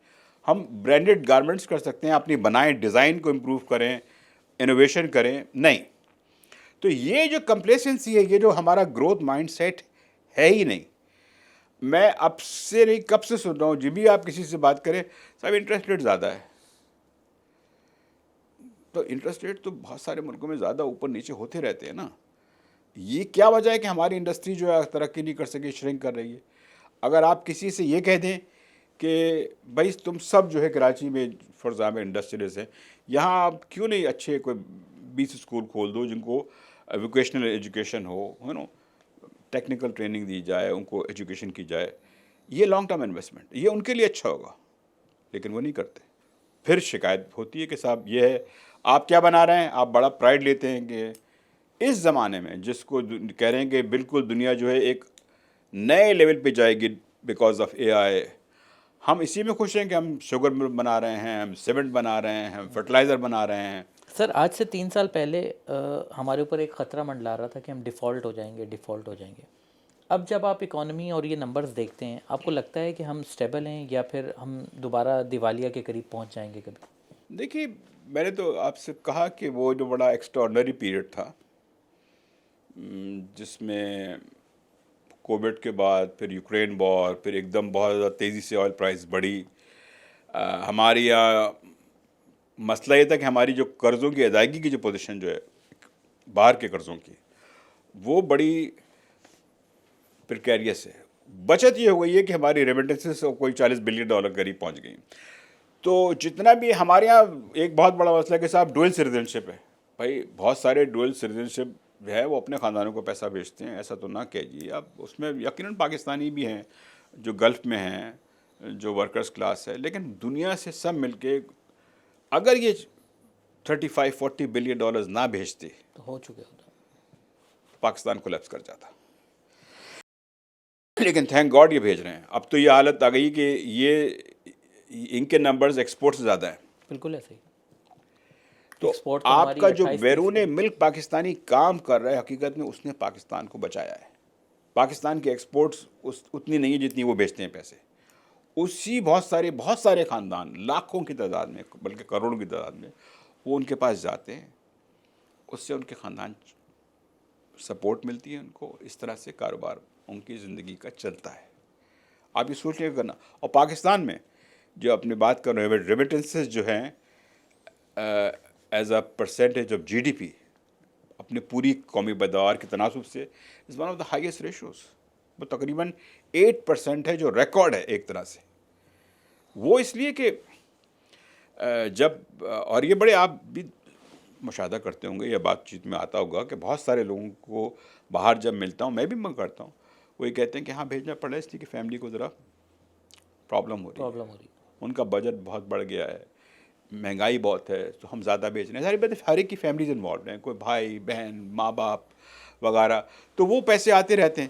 ہم برانڈیڈ گارمنٹس کر سکتے ہیں، اپنی بنائیں، ڈیزائن کو امپروو کریں، انوویشن کریں. نہیں تو یہ جو کمپلیسنسی ہے، یہ جو ہمارا گروتھ مائنڈ سیٹ ہے ہی نہیں. میں اب سے نہیں کب سے سن رہا ہوں، جب بھی آپ کسی سے بات کریں صاحب انٹرسٹ ریٹ زیادہ ہے. تو انٹرسٹ ریٹ تو بہت سارے ملکوں میں زیادہ اوپر نیچے ہوتے رہتے ہیں نا. یہ کیا وجہ ہے کہ ہماری انڈسٹری جو ہے ترقی نہیں کر سکی، شرنک کر رہی ہے. اگر آپ کسی سے یہ کہہ دیں کہ بھائی تم سب جو ہے کراچی میں فار ایگزامپل انڈسٹریز ہیں، یہاں آپ کیوں نہیں اچھے کوئی 20 اسکول کھول دو جن کو ووکیشنل ایجوکیشن ہو، ٹیکنیکل ٹریننگ دی جائے، ان کو ایجوکیشن کی جائے. یہ لانگ ٹرم انویسٹمنٹ، یہ ان کے لیے اچھا ہوگا، لیکن وہ نہیں کرتے. پھر شکایت ہوتی ہے کہ صاحب یہ ہے آپ کیا بنا رہے ہیں. آپ بڑا پرائڈ لیتے ہیں کہ اس زمانے میں جس کو کہہ رہے ہیں کہ بالکل دنیا جو ہے ایک نئے لیول پہ جائے گی بیکاز آف اے آئی، ہم اسی میں خوش ہیں کہ ہم شوگر مل بنا رہے ہیں، ہم سیمنٹ بنا رہے ہیں، ہم فرٹیلائزر بنا رہے ہیں. سر آج سے 3 سال پہلے ہمارے اوپر ایک خطرہ منڈلا رہا تھا کہ ہم ڈیفالٹ ہو جائیں گے. اب جب آپ اکانومی اور یہ نمبرز دیکھتے ہیں، آپ کو لگتا ہے کہ ہم سٹیبل ہیں یا پھر ہم دوبارہ دیوالیہ کے قریب پہنچ جائیں گے کبھی؟ دیکھیے میں نے تو آپ سے کہا کہ وہ جو بڑا ایکسٹراڈنری پیریڈ تھا، جس میں کووڈ کے بعد پھر یوکرین وار، پھر ایک دم بہت زیادہ تیزی سے آئل پرائس بڑھی. ہماری یہاں مسئلہ یہ تھا کہ ہماری جو قرضوں کی ادائیگی کی جو پوزیشن جو ہے باہر کے قرضوں کی، وہ بڑی پریکیریس ہے. بچت یہ ہو گئی ہے کہ ہماری ریمیٹنسز کوئی $40 بلین قریب پہنچ گئی. تو جتنا بھی ہمارے یہاں ایک بہت بڑا مسئلہ ہے کہ صاحب ڈوئل سٹیزنشپ ہے. بھائی بہت سارے ڈوئل سٹیزنشپ ہے وہ اپنے خاندانوں کو پیسہ بھیجتے ہیں، ایسا تو نہ کہیے. اب اس میں یقیناً پاکستانی بھی ہیں جو گلف میں ہیں، جو ورکرز کلاس ہے، لیکن دنیا سے سب مل کے اگر یہ $35-40 بلین نہ بھیجتے تو ہو چکے ہوتا. پاکستان کولیپس کر جاتا. لیکن تھینک گاڈ یہ بھیج رہے ہیں. اب تو یہ حالت آ گئی کہ یہ ان کے نمبرز ایکسپورٹ سے زیادہ ہیں. بالکل ایسے ہی. تو ایکسپورٹ تو آپ ہماری کا جو 28-30 بیرون ملک پاکستانی کام کر رہا ہے، حقیقت میں اس نے پاکستان کو بچایا ہے. پاکستان کے ایکسپورٹس اتنی نہیں ہے جتنی وہ بیچتے ہیں پیسے. اسی بہت سارے خاندان لاکھوں کی تعداد میں، بلکہ کروڑوں کی تعداد میں، وہ ان کے پاس جاتے ہیں. اس سے ان کے خاندان سپورٹ ملتی ہے ان کو. اس طرح سے کاروبار ان کی زندگی کا چلتا ہے. آپ یہ سوچ لیں کرنا. اور پاکستان میں جو اپنی بات کر رہے ہیں ریمیٹنسز جو ہیں as a percentage of G D P اپنے پوری قومی پیداوار کے تناسب سے is one of the highest ratios. وہ تقریباً 8% ہے جو ریکارڈ ہے ایک طرح سے. وہ اس لیے کہ جب اور یہ بڑے آپ بھی مشاہدہ کرتے ہوں گے یا بات چیت میں آتا ہوگا کہ بہت سارے لوگوں کو باہر جب ملتا ہوں، میں بھی منگ کرتا ہوں، وہ یہ کہتے ہیں کہ ہاں بھیجنا پڑا ہے اس لیے کہ فیملی کو ذرا پرابلم ہو رہی ہے، پرابلم ہو رہی ہے. ان کا بجٹ بہت بڑھ گیا ہے، مہنگائی بہت ہے تو ہم زیادہ بیچ رہے ہیں. ساری بات ہے، ہر ایک کی فیملیز انوالوڈ ہیں، کوئی بھائی بہن ماں باپ وغیرہ، تو وہ پیسے آتے رہتے ہیں.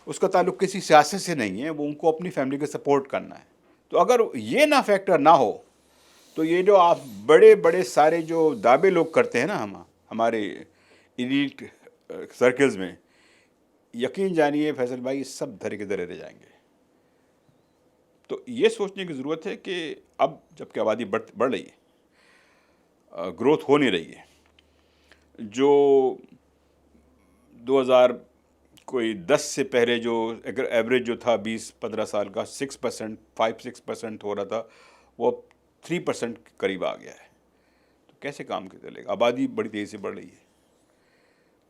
اس کا تعلق کسی سیاست سے نہیں ہے، وہ ان کو اپنی فیملی کو سپورٹ کرنا ہے. تو اگر یہ نہ فیکٹر نہ ہو تو یہ جو آپ بڑے بڑے سارے جو دعوے لوگ کرتے ہیں نا ہمارے ایلیٹ سرکلز میں، یقین جانیے فیصل بھائی سب دھرے کے دھرے رہ جائیں گے. تو یہ سوچنے کی ضرورت ہے کہ اب جب کہ آبادی بڑھ رہی ہے، گروتھ ہو نہیں رہی ہے، جو 2000 کوئی 10 سے پہلے جو ایوریج جو تھا 20-15 سال کا 6%، 5-6% ہو رہا تھا، وہ اب 3% کے قریب آ گیا ہے. تو کیسے کام چلے گا؟ آبادی بڑی تیزی سے بڑھ رہی ہے،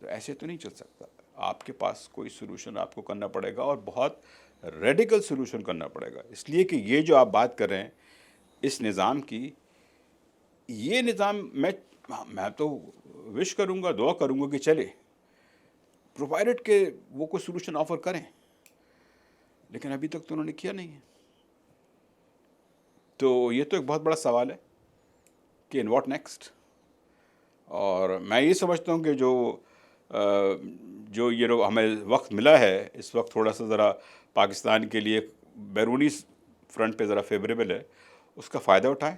تو ایسے تو نہیں چل سکتا. آپ کے پاس کوئی سلوشن آپ کو کرنا پڑے گا، اور بہت ریڈیکل سلوشن کرنا پڑے گا. اس لیے کہ یہ جو آپ بات کر رہے ہیں اس نظام کی، یہ نظام میں تو وش کروں گا، دعا کروں گا کہ چلے، پرووائڈڈ کہ وہ کوئی سلوشن آفر کریں، لیکن ابھی تک تو انہوں نے کیا نہیں ہے. تو یہ تو ایک بہت بڑا سوال ہے کہ ان واٹ نیکسٹ. اور میں یہ سمجھتا ہوں کہ جو یہ ہمیں وقت ملا ہے اس وقت، تھوڑا سا ذرا پاکستان کے لیے بیرونی فرنٹ پہ ذرا فیوریبل ہے، اس کا فائدہ اٹھائیں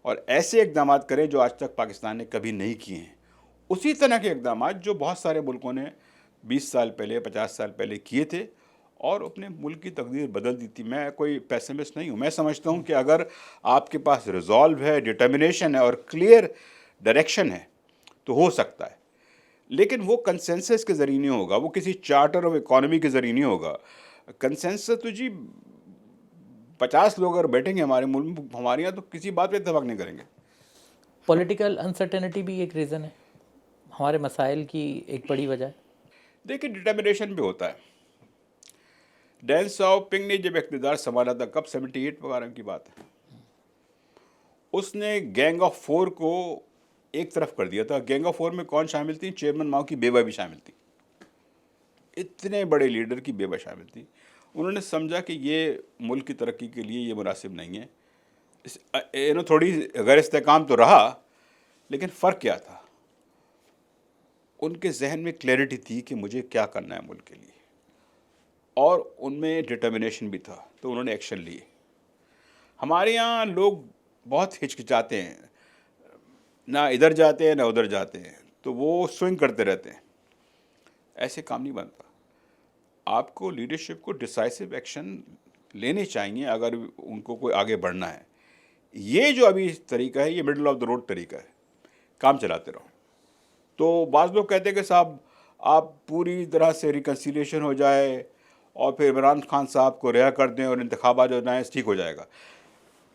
اور ایسے اقدامات کریں جو آج تک پاکستان نے کبھی نہیں کیے ہیں. اسی طرح کے اقدامات جو بہت سارے ملکوں نے 20 سال پہلے 50 سال پہلے کیے تھے اور اپنے ملک کی تقدیر بدل دی تھی. میں کوئی پیسمسٹ نہیں ہوں، میں سمجھتا ہوں کہ اگر آپ کے پاس ریزالو ہے، ڈٹرمنیشن ہے اور کلیئر ڈائریکشن ہے تو ہو سکتا ہے. لیکن وہ کنسنسس کے ذریعے نہیں ہوگا، وہ کسی چارٹر آف اکانومی کے ذریعے نہیں ہوگا. کنسنسس تو جی 50 لوگ اگر بیٹھیں گے ہمارے ملک میں، ہمارے یہاں تو کسی بات پہ اتفاق نہیں کریں گے. پولیٹیکل انسرٹینٹی بھی ایک ریزن ہے، ہمارے مسائل کی ایک بڑی وجہ ہے. دیکھیں ڈٹرمنیشن بھی ہوتا ہے. ڈین ساؤ پنگ نے جب اقتدار سنبھالا تھا، کب 78 وغیرہ کی بات ہے، اس نے گینگ آف 4 کو ایک طرف کر دیا تھا. گینگ آف 4 میں کون شامل تھی؟ چیئرمین ماؤ کی بیوہ بھی شامل تھی، اتنے بڑے لیڈر کی بیوہ شامل تھی. انہوں نے سمجھا کہ یہ ملک کی ترقی کے لیے یہ مناسب نہیں ہے. تھوڑی غیر استحکام تو رہا، لیکن فرق کیا تھا؟ ان کے ذہن میں کلیئرٹی تھی کہ مجھے کیا کرنا ہے ملک کے لیے، اور ان میں ڈٹرمنیشن بھی تھا، تو انہوں نے ایکشن لیے. ہمارے یہاں لوگ بہت ہچکچاتے ہیں، نہ ادھر جاتے ہیں نہ ادھر جاتے ہیں، تو وہ سوئنگ کرتے رہتے ہیں. ایسے کام نہیں بنتا. آپ کو لیڈرشپ کو ڈیسائسو ایکشن لینے چاہیے اگر ان کو کوئی آگے بڑھنا ہے. یہ جو ابھی طریقہ ہے یہ مڈل آف دا روڈ طریقہ ہے، کام چلاتے رہو. تو بعض لوگ کہتے ہیں کہ صاحب آپ پوری طرح سے ریکنسیلیشن ہو جائے اور پھر عمران خان صاحب کو رہا کر دیں اور انتخابات جو جائیں ٹھیک ہو جائے گا.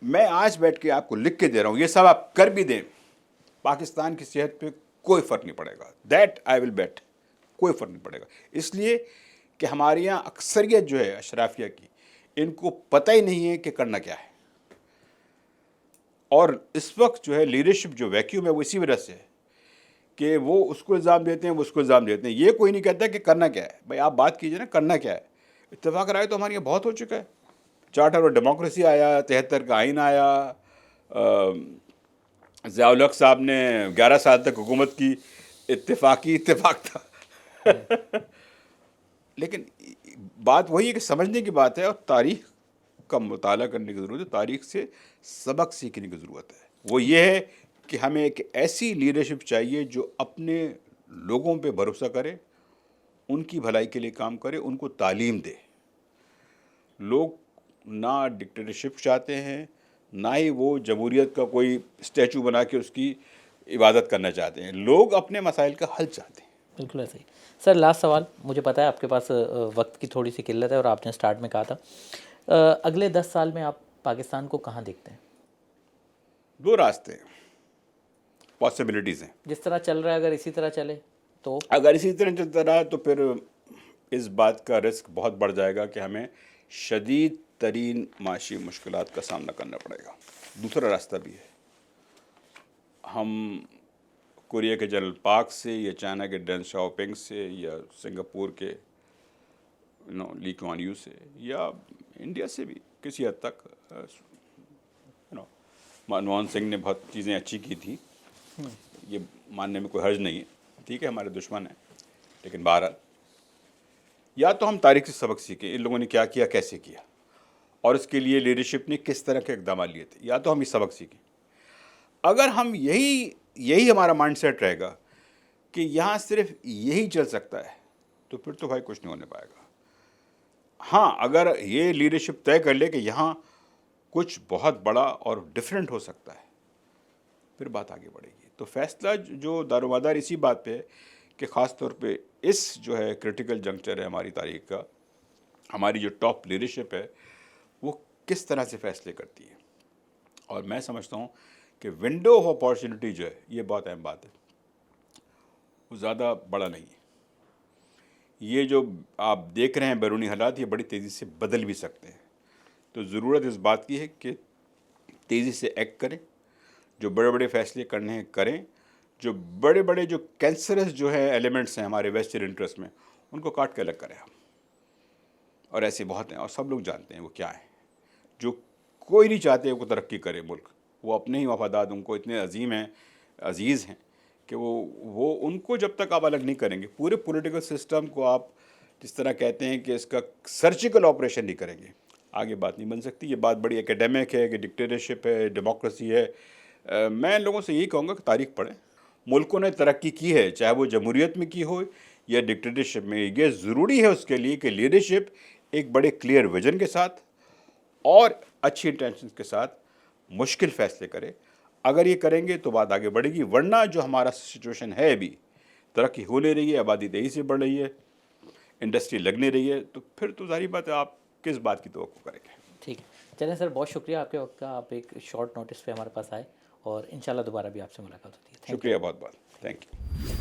میں آج بیٹھ کے آپ کو لکھ کے دے رہا ہوں، یہ سب آپ کر بھی دیں، پاکستان کی صحت پہ کوئی فرق نہیں پڑے گا. دیٹ آئی ول بیٹ، کوئی فرق نہیں پڑے گا. اس لیے کہ ہمارے یہاں اکثریت جو ہے اشرافیہ کی، ان کو پتہ ہی نہیں ہے کہ کرنا کیا ہے. اور اس وقت جو ہے لیڈرشپ جو ویکیوم ہے وہ اسی وجہ سے ہے کہ وہ اس کو الزام دیتے ہیں، وہ اس کو الزام دیتے ہیں. یہ کوئی نہیں کہتا کہ کرنا کیا ہے. بھائی آپ بات کیجئے نا، کرنا کیا ہے. اتفاق رائے تو ہمارے یہاں بہت ہو چکا ہے. چارٹر آف ڈیموکریسی آیا، 73 کا آئین آیا، ضیاء الحق صاحب نے 11 سال تک حکومت کی، اتفاقی اتفاق تھا. لیکن بات وہی ہے کہ سمجھنے کی بات ہے، اور تاریخ کا مطالعہ کرنے کی ضرورت ہے، تاریخ سے سبق سیکھنے کی ضرورت ہے. وہ یہ ہے کہ ہمیں ایک ایسی لیڈرشپ چاہیے جو اپنے لوگوں پہ بھروسہ کرے، ان کی بھلائی کے لیے کام کرے، ان کو تعلیم دے. لوگ نہ ڈکٹیٹرشپ چاہتے ہیں، نہ ہی وہ جمہوریت کا کوئی اسٹیچو بنا کے اس کی عبادت کرنا چاہتے ہیں. لوگ اپنے مسائل کا حل چاہتے ہیں. بالکل ایسا ہی. سر لاسٹ سوال، مجھے پتہ ہے آپ کے پاس وقت کی تھوڑی سی قلت ہے اور آپ نے سٹارٹ میں کہا تھا، اگلے 10 سال میں آپ پاکستان کو کہاں دیکھتے ہیں؟ 2 راستے پاسبلٹیز ہیں. جس طرح چل رہا ہے اگر اسی طرح چلے تو؟ اگر اسی طرح چلتا رہا تو پھر اس بات کا رسک بہت بڑھ جائے گا کہ ہمیں شدید ترین معاشی مشکلات کا سامنا کرنا پڑے گا۔ دوسرا راستہ بھی ہے، ہم کوریا کے جنرل پارک سے یا چائنا کے ڈین شاؤپنگ سے یا سنگاپور کے لی کوان یو سے یا انڈیا سے بھی کسی حد تک منموہن سنگھ نے بہت چیزیں اچھی کی تھیں، یہ ماننے میں کوئی حرج نہیں ہے، ٹھیک ہے ہمارے دشمن ہیں، لیکن بہرحال یا تو ہم تاریخ سے سبق سیکھیں ان لوگوں نے کیا کیا، کیسے کیا، اور اس کے لیے لیڈرشپ نے کس طرح کے اقدامات لیے تھے، یا تو ہم یہ سبق سیکھیں۔ اگر ہم یہی ہمارا مائنڈ سیٹ رہے گا کہ یہاں صرف یہی چل سکتا ہے، تو پھر تو بھائی کچھ نہیں ہونے پائے گا۔ ہاں، اگر یہ لیڈرشپ طے کر لے کہ یہاں کچھ بہت بڑا اور ڈفرینٹ ہو سکتا ہے، پھر بات آگے بڑھے گی۔ تو فیصلہ جو دار و مدار اسی بات پہ ہے کہ خاص طور پہ اس جو ہے کرٹیکل جنکچر ہے ہماری تاریخ کا، ہماری جو ٹاپ لیڈرشپ ہے وہ کس طرح سے فیصلے کرتی ہے۔ اور میں سمجھتا ہوں کہ ونڈو آف اپارچونٹی جو ہے یہ بہت اہم بات ہے، وہ زیادہ بڑا نہیں ہے۔ یہ جو آپ دیکھ رہے ہیں بیرونی حالات، یہ بڑی تیزی سے بدل بھی سکتے ہیں، تو ضرورت اس بات کی ہے کہ تیزی سے ایکٹ کریں، جو بڑے بڑے فیصلے کرنے ہیں کریں، جو بڑے بڑے جو کینسرس جو ہے ایلیمنٹس ہیں ہمارے ویسٹرن انٹرسٹ میں، ان کو کاٹ کے الگ کریں ہم۔ اور ایسے بہت ہیں اور سب لوگ جانتے ہیں وہ کیا ہیں، جو کوئی نہیں چاہتے وہ ترقی کرے ملک، وہ اپنے ہی مفادات ان کو اتنے عظیم ہیں، عزیز ہیں کہ وہ ان کو جب تک آپ الگ نہیں کریں گے، پورے پولیٹیکل سسٹم کو آپ جس طرح کہتے ہیں کہ اس کا سرجیکل آپریشن نہیں کریں گے، آگے بات نہیں بن سکتی۔ یہ بات بڑی اکیڈیمک ہے کہ ڈکٹیٹرشپ ہے، ڈیموکریسی ہے۔ میں لوگوں سے یہی کہوں گا کہ تاریخ پڑھیں، ملکوں نے ترقی کی ہے، چاہے وہ جمہوریت میں کی ہو یا ڈکٹیٹرشپ میں۔ یہ ضروری ہے اس کے لیے کہ لیڈرشپ ایک بڑے کلیئر ویژن کے ساتھ اور اچھی انٹینشنز کے ساتھ مشکل فیصلے کرے۔ اگر یہ کریں گے تو بات آگے بڑھے گی، ورنہ جو ہمارا سچویشن ہے ابھی، ترقی ہو نہیں رہی ہے، آبادی تیزی سے بڑھ رہی ہے، انڈسٹری لگ نہیں رہی ہے، تو پھر تو ظاہری بات ہے آپ کس بات کی توقع کریں گے۔ ٹھیک ہے، چلیں سر، بہت شکریہ آپ کے وقت کا، آپ ایک شارٹ نوٹس پہ ہمارے پاس آئے، اور انشاءاللہ دوبارہ بھی آپ سے ملاقات ہوتی ہے۔ شکریہ بہت بہت، تھینک یو۔